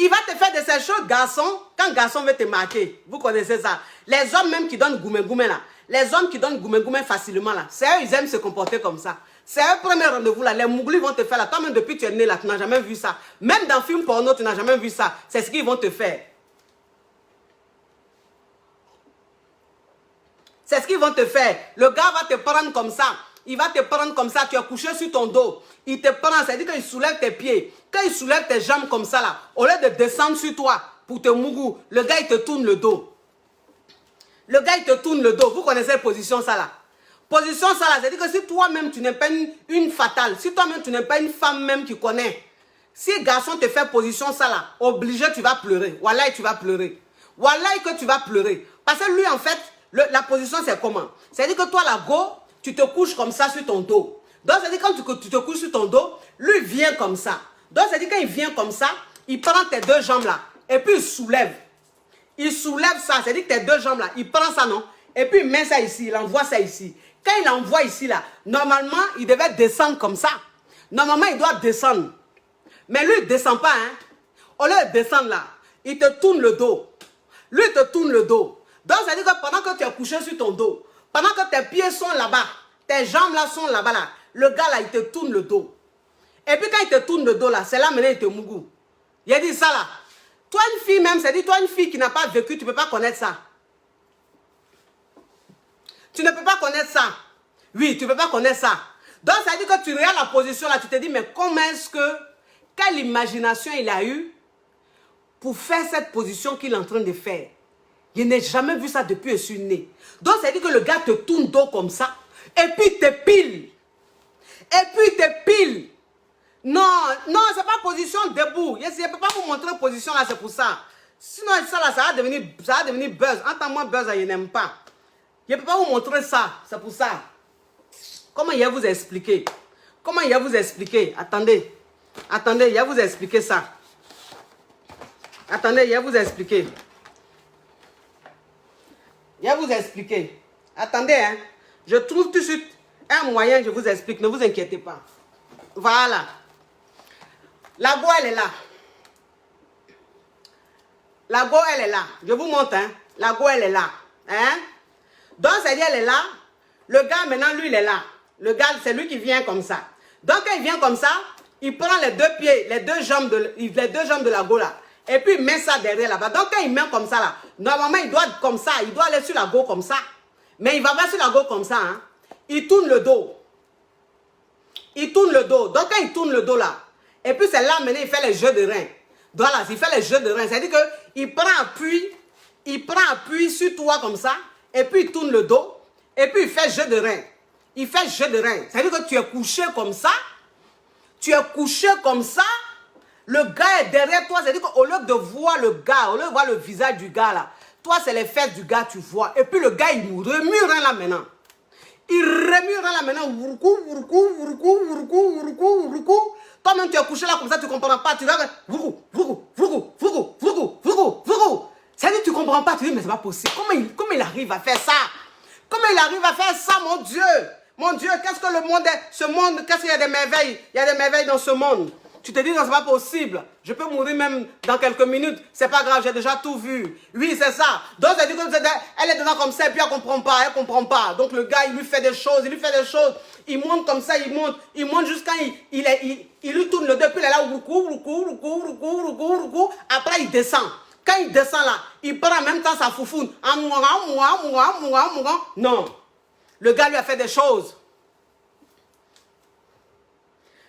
Il va te faire de ces choses, garçon, quand garçon veut te marquer. Vous connaissez ça. Les hommes même qui donnent goumé là. Les hommes qui donnent goumé facilement là. C'est eux, ils aiment se comporter comme ça. C'est eux, premier rendez-vous là. Les mouglis vont te faire là. Toi-même, depuis que tu es né là, tu n'as jamais vu ça. Même dans film porno, tu n'as jamais vu ça. C'est ce qu'ils vont te faire. C'est ce qu'ils vont te faire. Le gars va te prendre comme ça. Il va te prendre comme ça. Tu es couché sur ton dos. Il te prend, c'est-à-dire qu'il soulève tes pieds. Quand il soulève tes jambes comme ça, là, au lieu de descendre sur toi pour te mougou, le gars, il te tourne le dos. Le gars, il te tourne le dos. Vous connaissez la position, ça, là. Position, ça, là, c'est-à-dire que si toi-même, tu n'es pas une fatale, si toi-même, tu n'es pas une femme même qui connaît, si un garçon te fait position, ça, là, obligé, tu vas pleurer. Wallahi, tu vas pleurer. Wallahi, que tu vas pleurer. Parce que lui, en fait, la position, c'est comment? C'est-à-dire que toi, la go, tu te couches comme ça sur ton dos. Donc, c'est-à-dire quand tu te couches sur ton dos, lui vient comme ça. Donc, c'est-à-dire quand il vient comme ça, il prend tes deux jambes là, et puis il soulève. Il soulève ça, c'est-à-dire que tes deux jambes là, il prend ça, non? Et puis il met ça ici, il envoie ça ici. Quand il envoie ici là, normalement, il devait descendre comme ça. Normalement, il doit descendre. Mais lui, il ne descend pas, hein. Au lieu de descendre là, il te tourne le dos. Lui, il te tourne le dos. Donc, c'est-à-dire que pendant que tu es couché sur ton dos, pendant que tes pieds sont là-bas, tes jambes là sont là-bas là, le gars là, il te tourne le dos. Et puis quand il te tourne le dos là, c'est là maintenant il te mougou. Il a dit ça là. Toi une fille même, c'est-à-dire toi une fille qui n'a pas vécu, tu ne peux pas connaître ça. Tu ne peux pas connaître ça. Oui, tu ne peux pas connaître ça. Donc ça veut dire que tu regardes la position là, tu te dis mais comment est-ce que, quelle imagination il a eu pour faire cette position qu'il est en train de faire. Je n'ai jamais vu ça depuis que je suis né. Donc ça veut dire que le gars te tourne dos comme ça. Et puis il te pile. Et puis il te pile. Non, non, c'est pas position debout. Je ne peux pas vous montrer position là, c'est pour ça. Sinon, ça là, ça va devenir buzz. Entends-moi, buzz, je n'aime pas. Je ne peux pas vous montrer ça, c'est pour ça. Comment il va vous expliquer? Comment il va vous expliquer? Attendez. Attendez, il va vous expliquer ça. Attendez, il va vous expliquer. Il va vous expliquer. Attendez, hein. Je trouve tout de suite un moyen, je vous explique. Ne vous inquiétez pas. Voilà. La go, elle est là. La go, elle est là. Je vous montre, hein. La go, elle est là. Hein? Donc, c'est-à-dire, elle est là. Le gars, maintenant, lui, il est là. Le gars, c'est lui qui vient comme ça. Donc, quand il vient comme ça, il prend les deux pieds, les deux jambes de la go, là. Et puis, il met ça derrière là-bas. Donc, quand il met comme ça, là, normalement, il doit être comme ça. Il doit aller sur la go comme ça. Mais il va pas sur la go comme ça, hein. Il tourne le dos. Il tourne le dos. Donc, quand il tourne le dos, là, et puis, c'est là, maintenant, il fait les jeux de reins. Voilà, il fait les jeux de reins. C'est-à-dire qu'il prend appui sur toi comme ça, et puis il tourne le dos, et puis il fait jeu de reins. Il fait jeu de reins. C'est-à-dire que tu es couché comme ça, le gars est derrière toi. C'est-à-dire qu'au lieu de voir le gars, au lieu de voir le visage du gars là, toi c'est les fesses du gars, tu vois. Et puis le gars, il remue rien là maintenant. Il remue rien là maintenant. Toi-même, tu es couché là comme ça, tu ne comprends pas. Tu vas c'est-à-dire tu ne comprends pas. Tu dis, mais c'est pas possible. Comment il arrive à faire ça? Comment il arrive à faire ça, mon Dieu? Mon Dieu, qu'est-ce que le monde est? Ce monde, qu'est-ce qu'il y a des merveilles? Il y a des merveilles dans ce monde. Tu te dis, non, c'est pas possible. Je peux mourir même dans quelques minutes. C'est pas grave, j'ai déjà tout vu. Oui, c'est ça. Donc, elle est dedans comme ça et puis elle comprend pas. Elle comprend pas. Donc, le gars, il lui fait des choses. Il monte comme ça, il monte jusqu'à il lui tourne le dos. Puis il est là, après, il descend. Quand il descend là, il prend en même temps sa foufoune. Non. Le gars lui a fait des choses.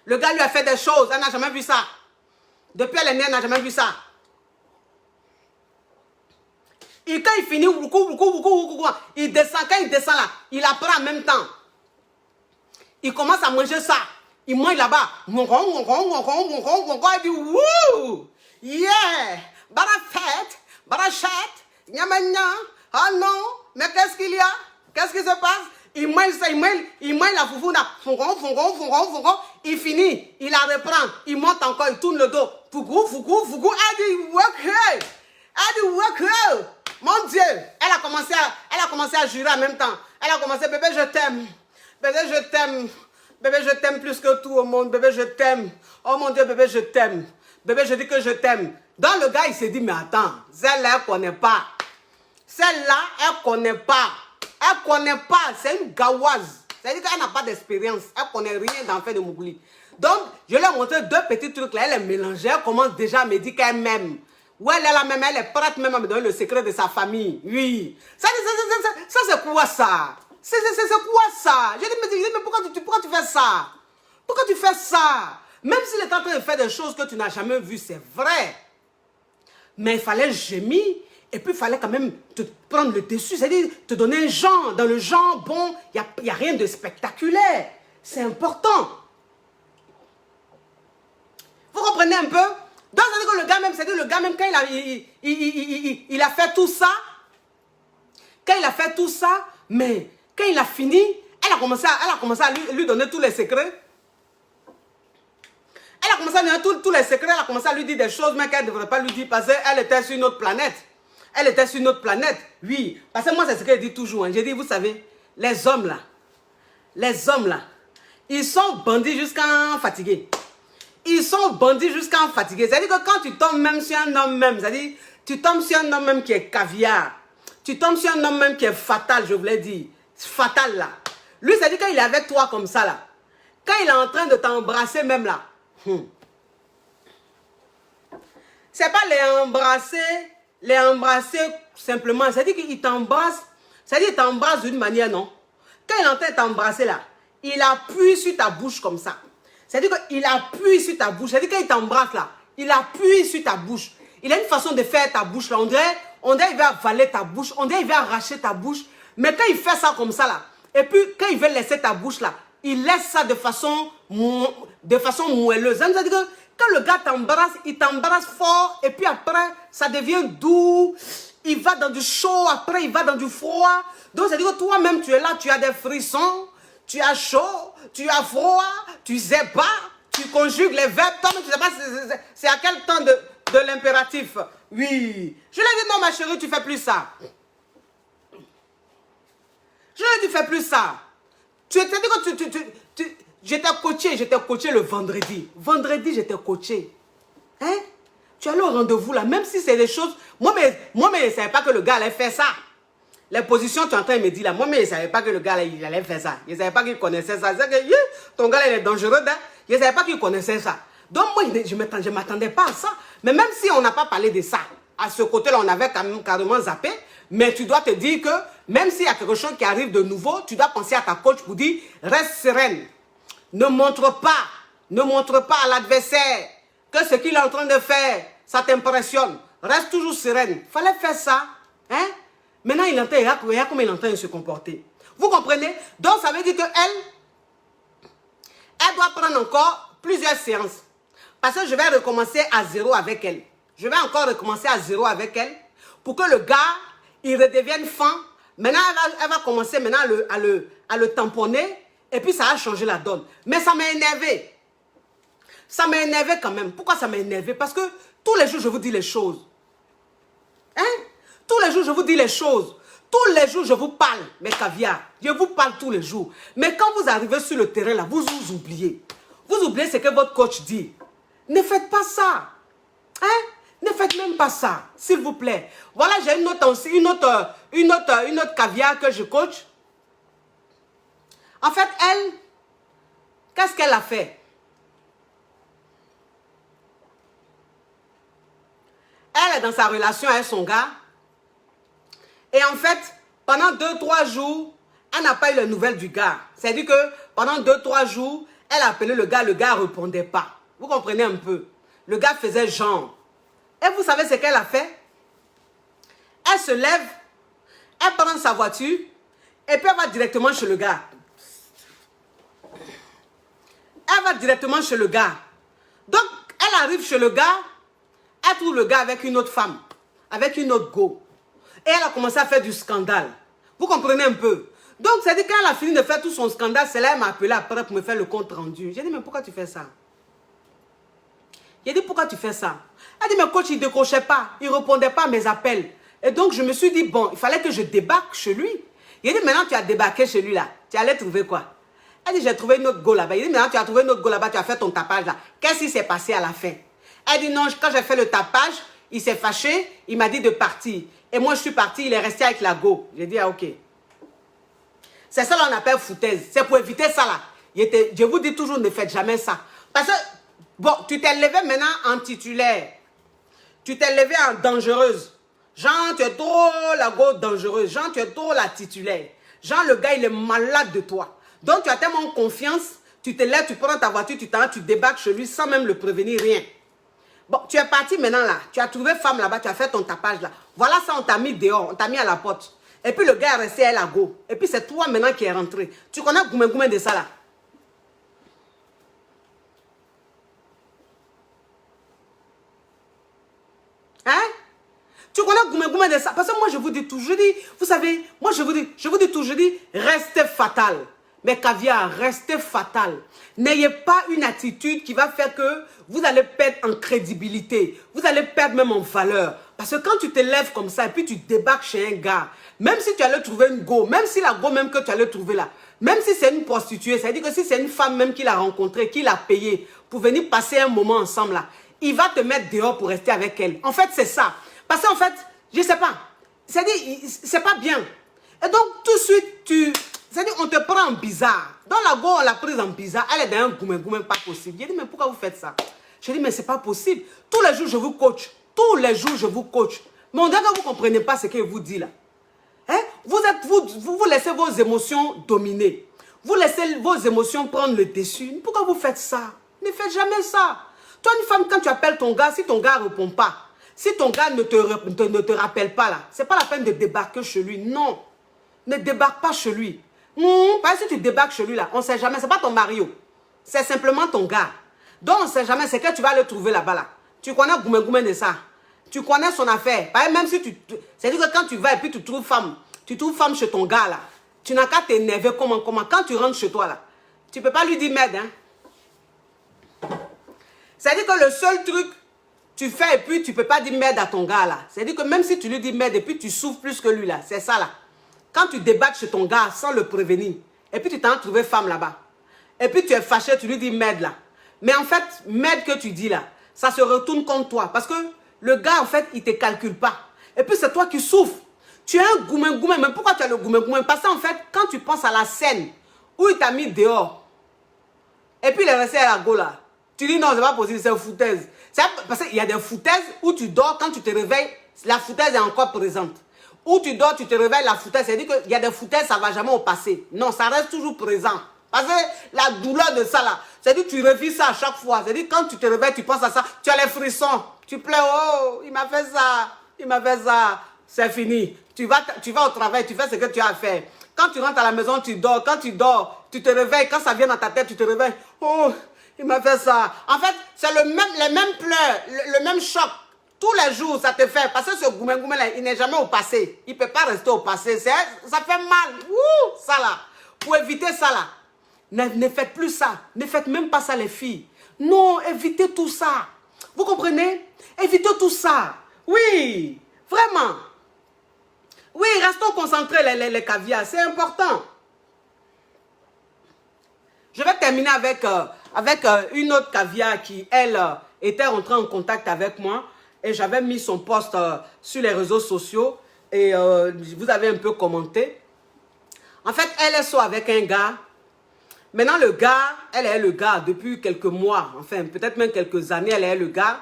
Le gars lui a fait des choses. Elle n'a jamais vu ça. Depuis elle est née, elle n'a jamais vu ça. Et quand il finit, il descend. Quand il descend là, il apprend en même temps. Il commence à manger ça. Il mange là-bas. Il dit, wouh! Yeah! Barachet, nyamanya. Ah non, mais qu'est-ce qu'il y a? Qu'est-ce qui se passe? Il mange ça, il mange la foufouna. Il finit, il la reprend, il monte encore, il tourne le dos. Elle dit, work here. Mon Dieu, elle a commencé à jurer en même temps. Elle a commencé, bébé, je t'aime. Bébé, je t'aime. Bébé, je t'aime plus que tout au monde. Bébé, je t'aime. Oh mon Dieu, bébé, je t'aime. Bébé, je dis que je t'aime. Donc le gars, il s'est dit, mais attends, celle-là, elle ne connaît pas. Celle-là, elle ne connaît pas. Elle ne connaît pas. C'est une gaouaze. C'est-à-dire qu'elle n'a pas d'expérience. Elle ne connaît rien dans le fait de Mougouli. Donc, je lui ai montré deux petits trucs là. Elle est mélangée. Elle commence déjà à me dire qu'elle m'aime. Ouais, elle est là même. Elle est prête même à me donner le secret de sa famille. Oui. Ça c'est quoi ça? C'est quoi ça? Je dis, mais pourquoi tu fais ça? Pourquoi tu fais ça? Même s'il est en train de faire des choses que tu n'as jamais vues, c'est vrai. Mais il fallait gémir. Et puis, il fallait quand même te prendre le dessus. C'est-à-dire, te donner un genre. Dans le genre, bon, il n'y a rien de spectaculaire. C'est important. Vous comprenez un peu? Donc, c'est-à-dire que le gars même, quand il a fait tout ça, mais quand il a fini, elle a commencé à lui donner tous les secrets. Elle a commencé à lui donner tous les secrets. Elle a commencé à lui dire des choses, mais qu'elle ne devrait pas lui dire parce qu'elle était sur une autre planète. Elle était sur une autre planète, oui. Parce que moi, c'est ce qu'elle dit toujours. Hein. J'ai dit, vous savez, les hommes là, ils sont bandits jusqu'à fatigués. Ils sont bandits jusqu'à fatigués. C'est-à-dire que quand tu tombes même sur un homme même, c'est-à-dire, tu tombes sur un homme même qui est caviar, tu tombes sur un homme même qui est fatal, je voulais dire, fatal là. Lui, c'est-à-dire qu'il est avec toi comme ça là. Quand il est en train de t'embrasser même là, c'est pas les embrasser simplement, c'est-à-dire qu'il t'embrasse, c'est-à-dire qu'il t'embrasse d'une manière, non? Quand il est en train de t'embrasser là, il appuie sur ta bouche comme ça. C'est-à-dire qu'il appuie sur ta bouche, c'est-à-dire qu'il t'embrasse là, il appuie sur ta bouche. Il a une façon de faire ta bouche là, on dirait il va avaler ta bouche, on dirait il va arracher ta bouche, mais quand il fait ça comme ça là, et puis quand il veut laisser ta bouche là, il laisse ça de façon moelleuse. C'est-à-dire que quand le gars t'embrasse, il t'embrasse fort et puis après, ça devient doux. Il va dans du chaud, après il va dans du froid. Donc, c'est-à-dire que toi-même, tu es là, tu as des frissons, tu as chaud, tu as froid, tu sais pas, tu conjugues les verbes. Toi-même, tu sais pas c'est à quel temps de l'impératif. Oui. Je lui ai dit, non, ma chérie, tu fais plus ça. Je lui ai dit, fais plus ça. C'est-à-dire que J'étais coaché le vendredi. Vendredi, j'étais coaché. Hein? Tu allais au rendez-vous là, même si c'est des choses... Moi-même, je ne savais pas que le gars allait faire ça. Les positions, tu es en train de me dire là, moi-même, je ne savais pas que le gars il allait faire ça. Je ne savais pas qu'il connaissait ça. C'est que, ton gars, il est dangereux. Hein? Je ne savais pas qu'il connaissait ça. Donc, moi, je ne m'attendais pas à ça. Mais même si on n'a pas parlé de ça, à ce côté-là, on avait quand même carrément zappé. Mais tu dois te dire que même s'il y a quelque chose qui arrive de nouveau, tu dois penser à ta coach pour dire, reste sereine. Ne montre pas à l'adversaire que ce qu'il est en train de faire, ça t'impressionne. Reste toujours sereine. Il fallait faire ça. Hein? Maintenant, il entend, regarde comment il est en train de se comporter. Vous comprenez? Donc, ça veut dire qu'elle doit prendre encore plusieurs séances. Parce que je vais recommencer à zéro avec elle. Je vais encore recommencer à zéro avec elle pour que le gars, il redevienne fin. Maintenant, elle va commencer maintenant à le tamponner et puis ça a changé la donne. Mais ça m'a énervé. Ça m'a énervé quand même. Pourquoi ça m'a énervé? Parce que tous les jours, je vous dis les choses. Hein? Tous les jours, je vous dis les choses. Tous les jours, je vous parle, mes caviars. Je vous parle tous les jours. Mais quand vous arrivez sur le terrain, là, vous oubliez. Vous oubliez ce que votre coach dit. Ne faites pas ça. Hein? Ne faites même pas ça, s'il vous plaît. Voilà, j'ai une autre caviar que je coach. En fait, elle, qu'est-ce qu'elle a fait? Elle est dans sa relation avec son gars. Et en fait, pendant 2-3 jours, elle n'a pas eu les nouvelles du gars. C'est-à-dire que pendant 2-3 jours, elle a appelé le gars ne répondait pas. Vous comprenez un peu? Le gars faisait genre. Et vous savez ce qu'elle a fait? Elle se lève, elle prend sa voiture, et puis elle va directement chez le gars. Elle va directement chez le gars. Donc, elle arrive chez le gars, elle trouve le gars avec une autre femme, avec une autre go. Et elle a commencé à faire du scandale. Vous comprenez un peu? Donc, c'est-à-dire quand elle a fini de faire tout son scandale, c'est là qu'elle m'a appelé après pour me faire le compte rendu. J'ai dit, mais pourquoi tu fais ça? J'ai dit, pourquoi tu fais ça? Elle dit, mais coach, il ne décrochait pas. Il ne répondait pas à mes appels. Et donc, je me suis dit, bon, il fallait que je débarque chez lui. Il dit, maintenant, tu as débarqué chez lui là. Tu allais trouver quoi? Elle dit, j'ai trouvé une autre go là-bas. Il dit, maintenant, tu as trouvé une autre go là-bas, tu as fait ton tapage là. Qu'est-ce qui s'est passé à la fin? Elle dit, non, quand j'ai fait le tapage, il s'est fâché, il m'a dit de partir. Et moi, je suis partie, il est resté avec la go. J'ai dit, ah, ok. C'est ça qu'on appelle foutaise. C'est pour éviter ça là. Je vous dis toujours, ne faites jamais ça. Parce que, bon, tu t'es levé maintenant en titulaire. Tu t'es levé en dangereuse. Genre, tu es trop la go dangereuse. Genre, tu es trop la titulaire. Genre, le gars, il est malade de toi. Donc, tu as tellement confiance. Tu te lèves, tu prends ta voiture, tu débarques chez lui sans même le prévenir, rien. Bon, tu es parti maintenant là. Tu as trouvé femme là-bas, tu as fait ton tapage là. Voilà ça, on t'a mis dehors, on t'a mis à la porte. Et puis le gars est resté à la go. Et puis c'est toi maintenant qui est rentré. Tu connais combien de ça là? Hein? Tu connais combien de ça? Parce que moi je vous dis tout, je dis, vous savez, moi je vous dis tout, je dis, restez fatal. Mais caviar, restez fatal. N'ayez pas une attitude qui va faire que vous allez perdre en crédibilité. Vous allez perdre même en valeur. Parce que quand tu te lèves comme ça et puis tu débarques chez un gars, même si tu allais trouver une go, même si la go même que tu allais trouver là, même si c'est une prostituée, c'est-à-dire que si c'est une femme même qu'il a rencontrée, qu'il a payée pour venir passer un moment ensemble là, il va te mettre dehors pour rester avec elle. En fait, c'est ça. Parce qu'en fait, je sais pas. C'est-à-dire, c'est pas bien. Et donc, tout de suite, c'est-à-dire, on te prend en bizarre. Dans la go, on l'a prise en bizarre. Elle est dans un goumé, pas possible. J'ai dit, mais pourquoi vous faites ça? J'ai dit, mais c'est pas possible. Tous les jours, je vous coach. Tous les jours, je vous coach. Mais on dirait que vous ne comprenez pas ce qu'il vous dit là. Hein? Vous laissez vos émotions dominer. Vous laissez vos émotions prendre le dessus. Pourquoi vous faites ça? Ne faites jamais ça. Toi, une femme, quand tu appelles ton gars, si ton gars ne répond pas, si ton gars ne te rappelle pas là, c'est pas la peine de débarquer chez lui. Non. Ne débarque pas chez lui. Parce que si tu débarques chez lui là, on ne sait jamais, c'est pas ton mari. C'est simplement ton gars. Donc on ne sait jamais, c'est que tu vas le trouver là-bas là. Tu connais Goumé de ça. Tu connais son affaire. Même si tu... C'est-à-dire que quand tu vas et puis tu trouves femme chez ton gars là, tu n'as qu'à t'énerver comment. Quand tu rentres chez toi là, tu ne peux pas lui dire merde. Hein? C'est-à-dire que le seul truc, tu fais et puis tu ne peux pas dire merde à ton gars là. C'est-à-dire que même si tu lui dis merde et puis tu souffres plus que lui là, c'est ça là. Quand tu débattes chez ton gars sans le prévenir, et puis tu t'en trouvé femme là-bas, Et puis tu es fâché, tu lui dis merde là. Mais en fait, merde que tu dis là, ça se retourne contre toi. Parce que le gars, en fait, il ne te calcule pas. Et puis c'est toi qui souffres. Tu es un goumé-goumé. Mais pourquoi tu as le goumé-goumé? Parce qu'en fait, quand tu penses à la scène où il t'a mis dehors, et puis il est resté à la go là, tu dis non, c'est pas possible, c'est une foutaise. Parce qu'il y a des foutaises où tu dors, quand tu te réveilles, la foutaise est encore présente. Où tu dors, tu te réveilles, la foutaise, c'est-à-dire qu'il y a des foutaises, ça ne va jamais au passé. Non, ça reste toujours présent. Parce que la douleur de ça là, c'est-à-dire que tu revis ça à chaque fois. C'est-à-dire quand tu te réveilles, tu penses à ça, tu as les frissons. Tu pleures, oh, il m'a fait ça, il m'a fait ça. C'est fini. Tu vas au travail, tu fais ce que tu as à faire. Quand tu rentres à la maison, tu dors. Quand tu dors, tu te réveilles. Quand ça vient dans ta tête, tu te réveilles. Oh, il m'a fait ça. En fait, c'est les mêmes pleurs, le même choc. Tous les jours, ça te fait. Parce que ce goumé-goumé là, il n'est jamais au passé. Il ne peut pas rester au passé. Ça fait mal. Ouh, ça là. Pour éviter ça là, ne faites plus ça. Ne faites même pas ça les filles. Non, évitez tout ça. Vous comprenez? Évitez tout ça. Oui, vraiment. Oui, restons concentrés les caviars. C'est important. Je vais terminer avec une autre caviar qui, elle, était rentrée en contact avec moi. Et j'avais mis son post sur les réseaux sociaux. Et vous avez un peu commenté. En fait, elle est soit avec un gars. Maintenant, le gars, elle est le gars depuis quelques mois. Enfin, peut-être même quelques années, elle est le gars.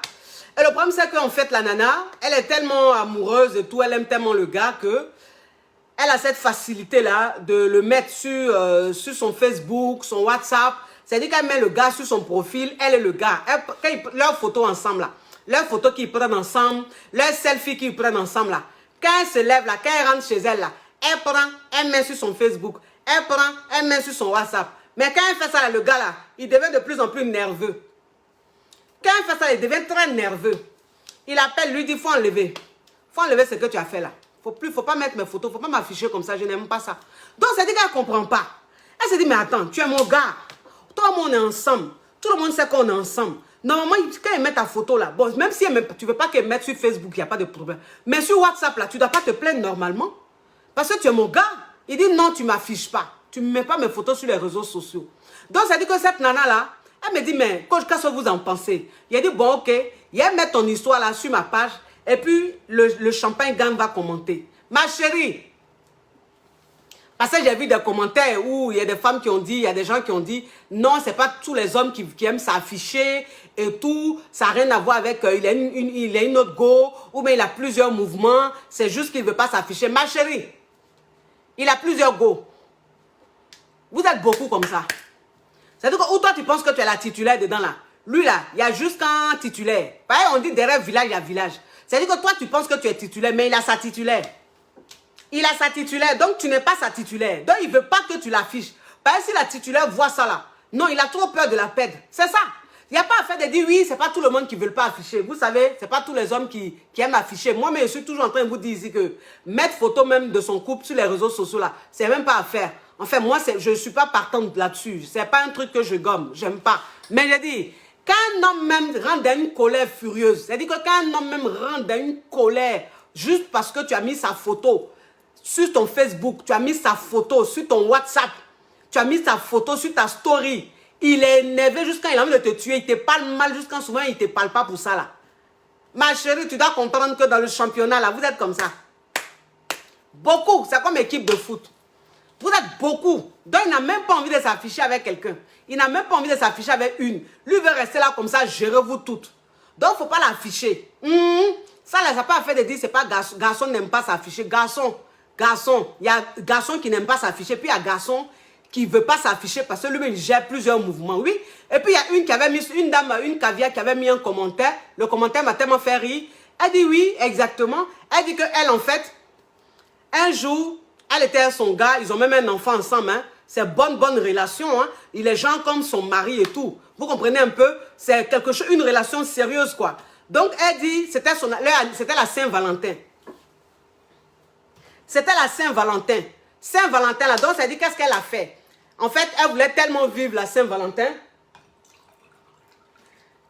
Et le problème, c'est qu'en fait, la nana, elle est tellement amoureuse et tout. Elle aime tellement le gars que elle a cette facilité-là de le mettre sur son Facebook, son WhatsApp. C'est-à-dire qu'elle met le gars sur son profil, elle est le gars. Leurs photos ensemble, là. Leurs photos qu'ils prennent ensemble, leurs selfies qu'ils prennent ensemble, là. Quand elle se lève, là, quand elle rentre chez elle, là, elle prend, elle met sur son Facebook. Elle prend, elle met sur son WhatsApp. Mais quand elle fait ça, là, le gars, là, il devient de plus en plus nerveux. Quand elle fait ça, il devient très nerveux. Il appelle, lui dit, faut enlever. Faut enlever ce que tu as fait là. Faut pas mettre mes photos, faut pas m'afficher comme ça, je n'aime pas ça. Donc, ça dit qu'elle ne comprend pas. Elle se dit, mais attends, tu es mon gars. Toi, moi, on est ensemble. Tout le monde sait qu'on est ensemble. Normalement, quand elle met ta photo là, bon, même si tu ne veux pas qu'elle mette sur Facebook, il n'y a pas de problème. Mais sur WhatsApp là, tu ne dois pas te plaindre normalement. Parce que tu es mon gars. Il dit, non, tu ne m'affiches pas. Tu ne mets pas mes photos sur les réseaux sociaux. Donc, ça dit que cette nana là, elle me dit, mais qu'est-ce que vous en pensez? Il a dit, bon, ok, il va mettre ton histoire là sur ma page. Et puis, le champagne gang va commenter. Ma chérie, parce que j'ai vu des commentaires où il y a des femmes qui ont dit, il y a des gens qui ont dit, non, ce n'est pas tous les hommes qui aiment s'afficher et tout. Ça n'a rien à voir avec, il a une autre go, ou bien il a plusieurs mouvements. C'est juste qu'il ne veut pas s'afficher. Ma chérie, il a plusieurs go. Vous êtes beaucoup comme ça. C'est-à-dire que où toi tu penses que tu es la titulaire dedans là. Lui là, il y a juste un titulaire. Pareil, on dit derrière village, il y a village. C'est-à-dire que toi, tu penses que tu es titulaire, mais il a sa titulaire. Il a sa titulaire, donc tu n'es pas sa titulaire. Donc, il ne veut pas que tu l'affiches. Parce que si la titulaire voit ça là, non, il a trop peur de la perdre. C'est ça. Il n'y a pas à faire de dire, oui, ce n'est pas tout le monde qui ne veut pas afficher. Vous savez, ce n'est pas tous les hommes qui aiment afficher. Moi, mais je suis toujours en train de vous dire ici que mettre photo même de son couple sur les réseaux sociaux là, ce n'est même pas à faire. Enfin, moi, je ne suis pas partante là-dessus. Ce n'est pas un truc que je gomme. J'aime pas. Mais je dis... Quand un homme même rentre dans une colère furieuse, c'est-à-dire que quand un homme même rentre dans une colère, juste parce que tu as mis sa photo sur ton Facebook, tu as mis sa photo sur ton WhatsApp, tu as mis sa photo sur ta story, il est énervé jusqu'à il a envie de te tuer, il te parle mal jusqu'à souvent il ne te parle pas pour ça là. Ma chérie, tu dois comprendre que dans le championnat là, vous êtes comme ça. Beaucoup, c'est comme équipe de foot. Vous êtes beaucoup. Donc, il n'a même pas envie de s'afficher avec quelqu'un. Il n'a même pas envie de s'afficher avec une. Lui veut rester là comme ça, gérer vous toutes. Donc, il ne faut pas l'afficher. Ça, là, ça n'a pas fait de dire, c'est pas garçon. Garçon n'aime pas s'afficher. Garçon. Il y a garçon qui n'aime pas s'afficher. Puis, il y a garçon qui ne veut pas s'afficher parce que lui, il gère plusieurs mouvements. Oui. Et puis, il y a une qui avait mis, une dame, une caviar qui avait mis un commentaire. Le commentaire m'a tellement fait rire. Elle dit oui, exactement. Elle dit qu'elle, en fait, un jour, elle était à son gars, ils ont même un enfant ensemble. Hein. C'est bonne relation. Hein. Il est genre comme son mari et tout. Vous comprenez un peu? C'est quelque chose, une relation sérieuse, quoi. Donc, elle dit, c'était la Saint-Valentin. C'était la Saint-Valentin. Saint-Valentin, là, donc, ça dit, qu'est-ce qu'elle a fait? En fait, elle voulait tellement vivre la Saint-Valentin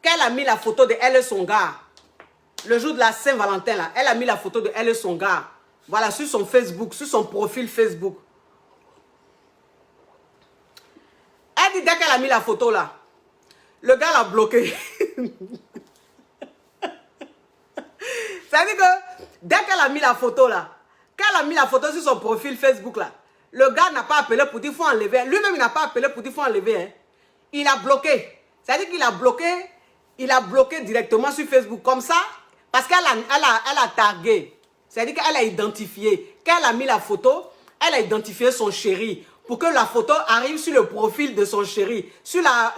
qu'elle a mis la photo de elle et son gars. Le jour de la Saint-Valentin, là, elle a mis la photo de elle et son gars. Voilà, sur son Facebook, sur son profil Facebook. Elle dit dès qu'elle a mis la photo là, le gars l'a bloqué. Ça veut dire que dès qu'elle a mis la photo là, quand elle a mis la photo sur son profil Facebook là, le gars n'a pas appelé pour dire qu'il faut enlever. Lui-même, il n'a pas appelé pour dire qu'il faut enlever. Hein. Il a bloqué. C'est-à-dire qu'il a bloqué directement sur Facebook. Comme ça, parce qu'elle a tagué. C'est-à-dire qu'elle a identifié. Quand elle a mis la photo, elle a identifié son chéri. Pour que la photo arrive sur le profil de son chéri. Sur la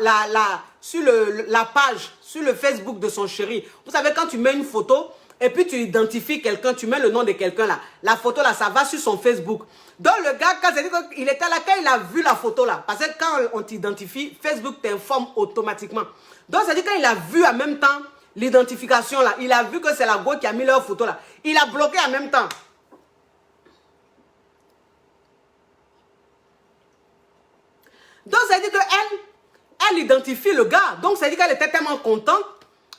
page, sur le Facebook de son chéri. Vous savez, quand tu mets une photo, et puis tu identifies quelqu'un, tu mets le nom de quelqu'un là. La photo là, ça va sur son Facebook. Donc le gars, quand il était là, quand il a vu la photo là, parce que quand on t'identifie, Facebook t'informe automatiquement. Donc c'est-à-dire quand il a vu en même temps l'identification là, il a vu que c'est la go qui a mis leur photo là. Il a bloqué en même temps. Donc ça veut dire qu'elle identifie le gars. Donc ça veut dire qu'elle était tellement contente.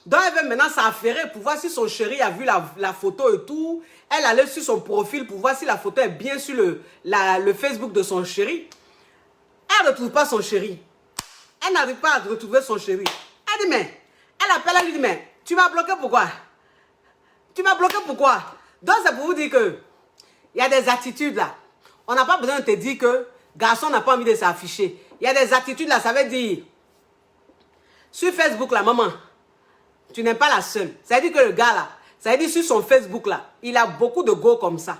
Donc elle veut maintenant s'affairer pour voir si son chéri a vu la photo et tout. Elle allait sur son profil pour voir si la photo est bien sur le Facebook de son chéri. Elle ne retrouve pas son chéri. Elle n'arrive pas à retrouver son chéri. Elle dit mais, elle appelle, elle lui dit mais, tu m'as bloqué pourquoi? Tu m'as bloqué pourquoi? Donc c'est pour vous dire que il y a des attitudes là. On n'a pas besoin de te dire que garçon n'a pas envie de s'afficher. Il y a des attitudes là, ça veut dire sur Facebook là, maman. Tu n'es pas la seule. Ça veut dire que le gars là, ça veut dire sur son Facebook là, il a beaucoup de go comme ça.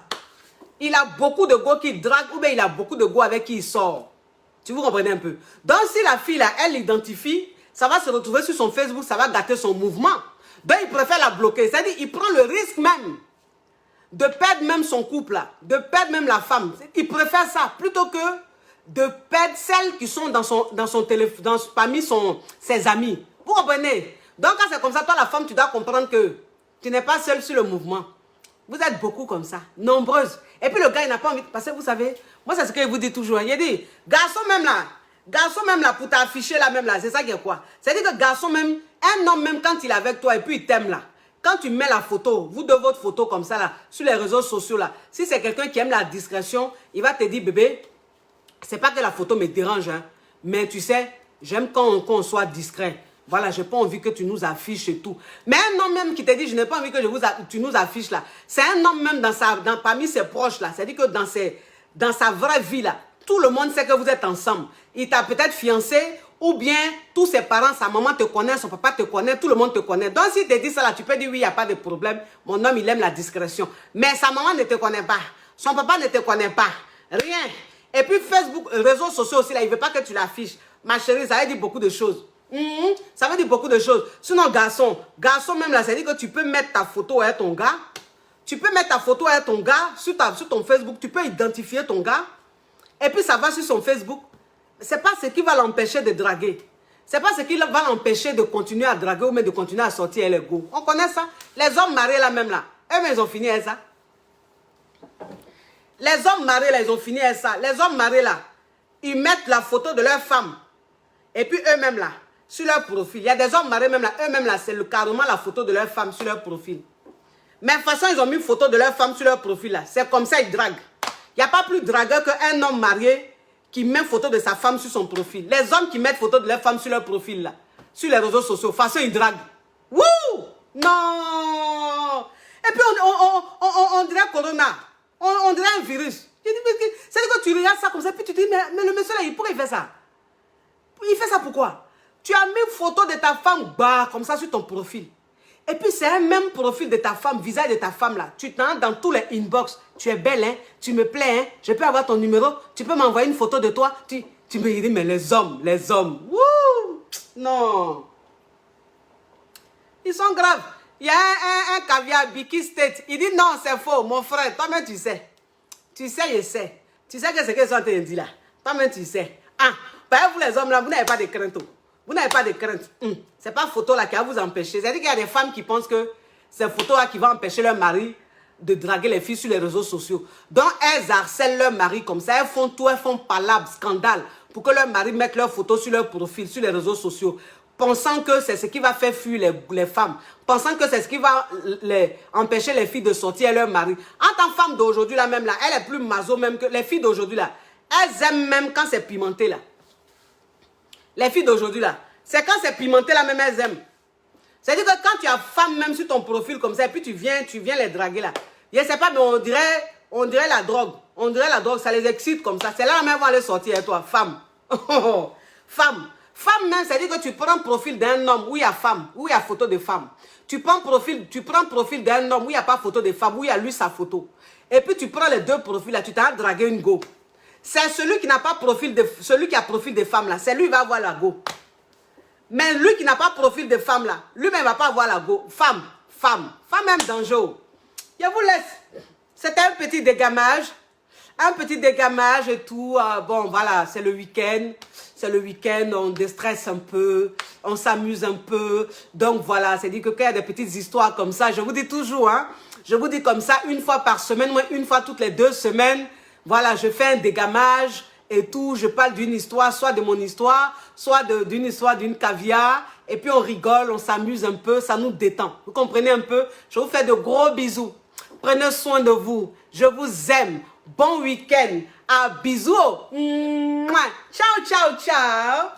Il a beaucoup de go qui drague ou bien il a beaucoup de go avec qui il sort. Tu vous comprenez un peu? Donc si la fille là, elle l'identifie, ça va se retrouver sur son Facebook, ça va gâter son mouvement. Donc il préfère la bloquer. C'est-à-dire qu'il prend le risque même de perdre même son couple là, de perdre même la femme. Il préfère ça plutôt que de perdre celles qui sont dans son téléphone, parmi ses amis. Vous comprenez? Donc, quand c'est comme ça, toi, la femme, tu dois comprendre que tu n'es pas seule sur le mouvement. Vous êtes beaucoup comme ça, nombreuses. Et puis, le gars, il n'a pas envie de passer, vous savez, moi, c'est ce qu'il vous dit toujours. Il dit, garçon même là, pour t'afficher là même là, c'est ça qui est quoi? C'est-à-dire que garçon même, un homme même, quand il est avec toi et puis il t'aime là, quand tu mets la photo, vous de votre photo comme ça là, sur les réseaux sociaux là, si c'est quelqu'un qui aime la discrétion, il va te dire, bébé, c'est pas que la photo me dérange, hein, mais tu sais, j'aime quand on soit discret. Voilà, j'ai pas envie que tu nous affiches et tout. Mais un homme même qui te dit, je n'ai pas envie que tu nous affiches là. C'est un homme même parmi ses proches là. C'est-à-dire que dans sa vraie vie là, tout le monde sait que vous êtes ensemble. Il t'a peut-être fiancé ou bien tous ses parents, sa maman te connaît, son papa te connaît, tout le monde te connaît. Donc s'il te dit ça là, tu peux dire oui, il n'y a pas de problème. Mon homme, il aime la discrétion. Mais sa maman ne te connaît pas. Son papa ne te connaît pas. Rien. Et puis Facebook, réseaux sociaux aussi là, il ne veut pas que tu l'affiches. Ma chérie, ça veut dire beaucoup de choses. Ça veut dire beaucoup de choses. Sinon, garçon même là, ça veut dire que tu peux mettre ta photo avec ton gars. Tu peux mettre ta photo avec ton gars sur ton Facebook. Tu peux identifier ton gars. Et puis, ça va sur son Facebook. Ce n'est pas ce qui va l'empêcher de draguer. Ce n'est pas ce qui va l'empêcher de continuer à draguer ou même de continuer à sortir les go. On connaît ça. Les hommes mariés là même là, eux-mêmes, ils ont fini avec ça. Les hommes mariés là, ils ont fini avec ça. Les hommes mariés là, ils mettent la photo de leur femme. Et puis eux-mêmes là, sur leur profil. Il y a des hommes mariés même là, eux-mêmes là, c'est carrément la photo de leur femme sur leur profil. Mais de toute façon, ils ont mis une photo de leur femme sur leur profil là. C'est comme ça ils draguent. Il n'y a pas plus dragueur qu'un homme marié qui met photo de sa femme sur son profil. Les hommes qui mettent photo de leur femme sur leur profil là, sur les réseaux sociaux, de toute façon ils draguent. Wouh! Non! Et puis on dirait Corona. On dirait un virus. C'est-à-dire que tu regardes ça comme ça, puis tu te dis, mais le monsieur là, pourquoi il fait ça? Il fait ça pourquoi? Tu as mis une photo de ta femme bah, comme ça sur ton profil. Et puis c'est un même profil de ta femme, visage de ta femme là. Tu t'en dans tous les inbox. Tu es belle, hein? Tu me plais, hein? Je peux avoir ton numéro? Tu peux m'envoyer une photo de toi? Tu me dis, mais les hommes. Wouh! Non. Ils sont graves. Il y a un caviar, Biki State. Il dit, non, c'est faux, mon frère. Toi-même, tu sais. Tu sais, je sais. Tu sais que c'est ce qu'ils sont en train de dire là. Toi-même, tu sais. Ah, vous les hommes là, vous n'avez pas de crainte. Vous n'avez pas de crainte. C'est pas photo là qui va vous empêcher. C'est-à-dire qu'il y a des femmes qui pensent que c'est photo là qui va empêcher leur mari de draguer les filles sur les réseaux sociaux. Donc, elles harcèlent leur mari comme ça. Elles font tout, elles font palabre, scandale, pour que leur mari mette leurs photos sur leur profil, sur les réseaux sociaux, pensant que c'est ce qui va faire fuir les femmes, pensant que c'est ce qui va empêcher les filles de sortir à leur mari. En tant que femme d'aujourd'hui là même là, elle est plus maso même que les filles d'aujourd'hui là. Elles aiment même quand c'est pimenté là. Les filles d'aujourd'hui là, c'est quand c'est pimenté là même elles aiment. C'est-à-dire que quand tu as femme même sur ton profil comme ça, et puis tu viens les draguer là. Je ne sais pas, mais on dirait la drogue. On dirait la drogue, ça les excite comme ça. C'est là même vont aller sortir avec toi, femme. Femme. Femme même, c'est-à-dire que tu prends profil d'un homme où il y a femme, où il y a photo de femme. Tu prends profil d'un homme où il n'y a pas photo de femme, où il y a lui sa photo. Et puis tu prends les deux profils là, tu t'as dragué une go. C'est celui qui n'a pas profil de, celui qui a profil de femme là, c'est lui qui va avoir la go. Mais lui qui n'a pas profil de femme là, lui-même ne va pas avoir la go. Femme même dangereux. Je vous laisse. C'était un petit dégamage. Un petit dégamage et tout. Bon, voilà, c'est le week-end. C'est le week-end, on déstresse un peu, on s'amuse un peu. Donc voilà, c'est dit que quand il y a des petites histoires comme ça, je vous dis toujours, hein, je vous dis comme ça, une fois par semaine, moi, une fois toutes les 2 semaines, voilà, je fais un dégamage et tout. Je parle d'une histoire, soit de mon histoire, soit d'une histoire d'une caviar. Et puis on rigole, on s'amuse un peu, ça nous détend. Vous comprenez un peu? Je vous fais de gros bisous. Prenez soin de vous. Je vous aime. Bon week-end. À bisous. Mouah. Ciao, ciao, ciao.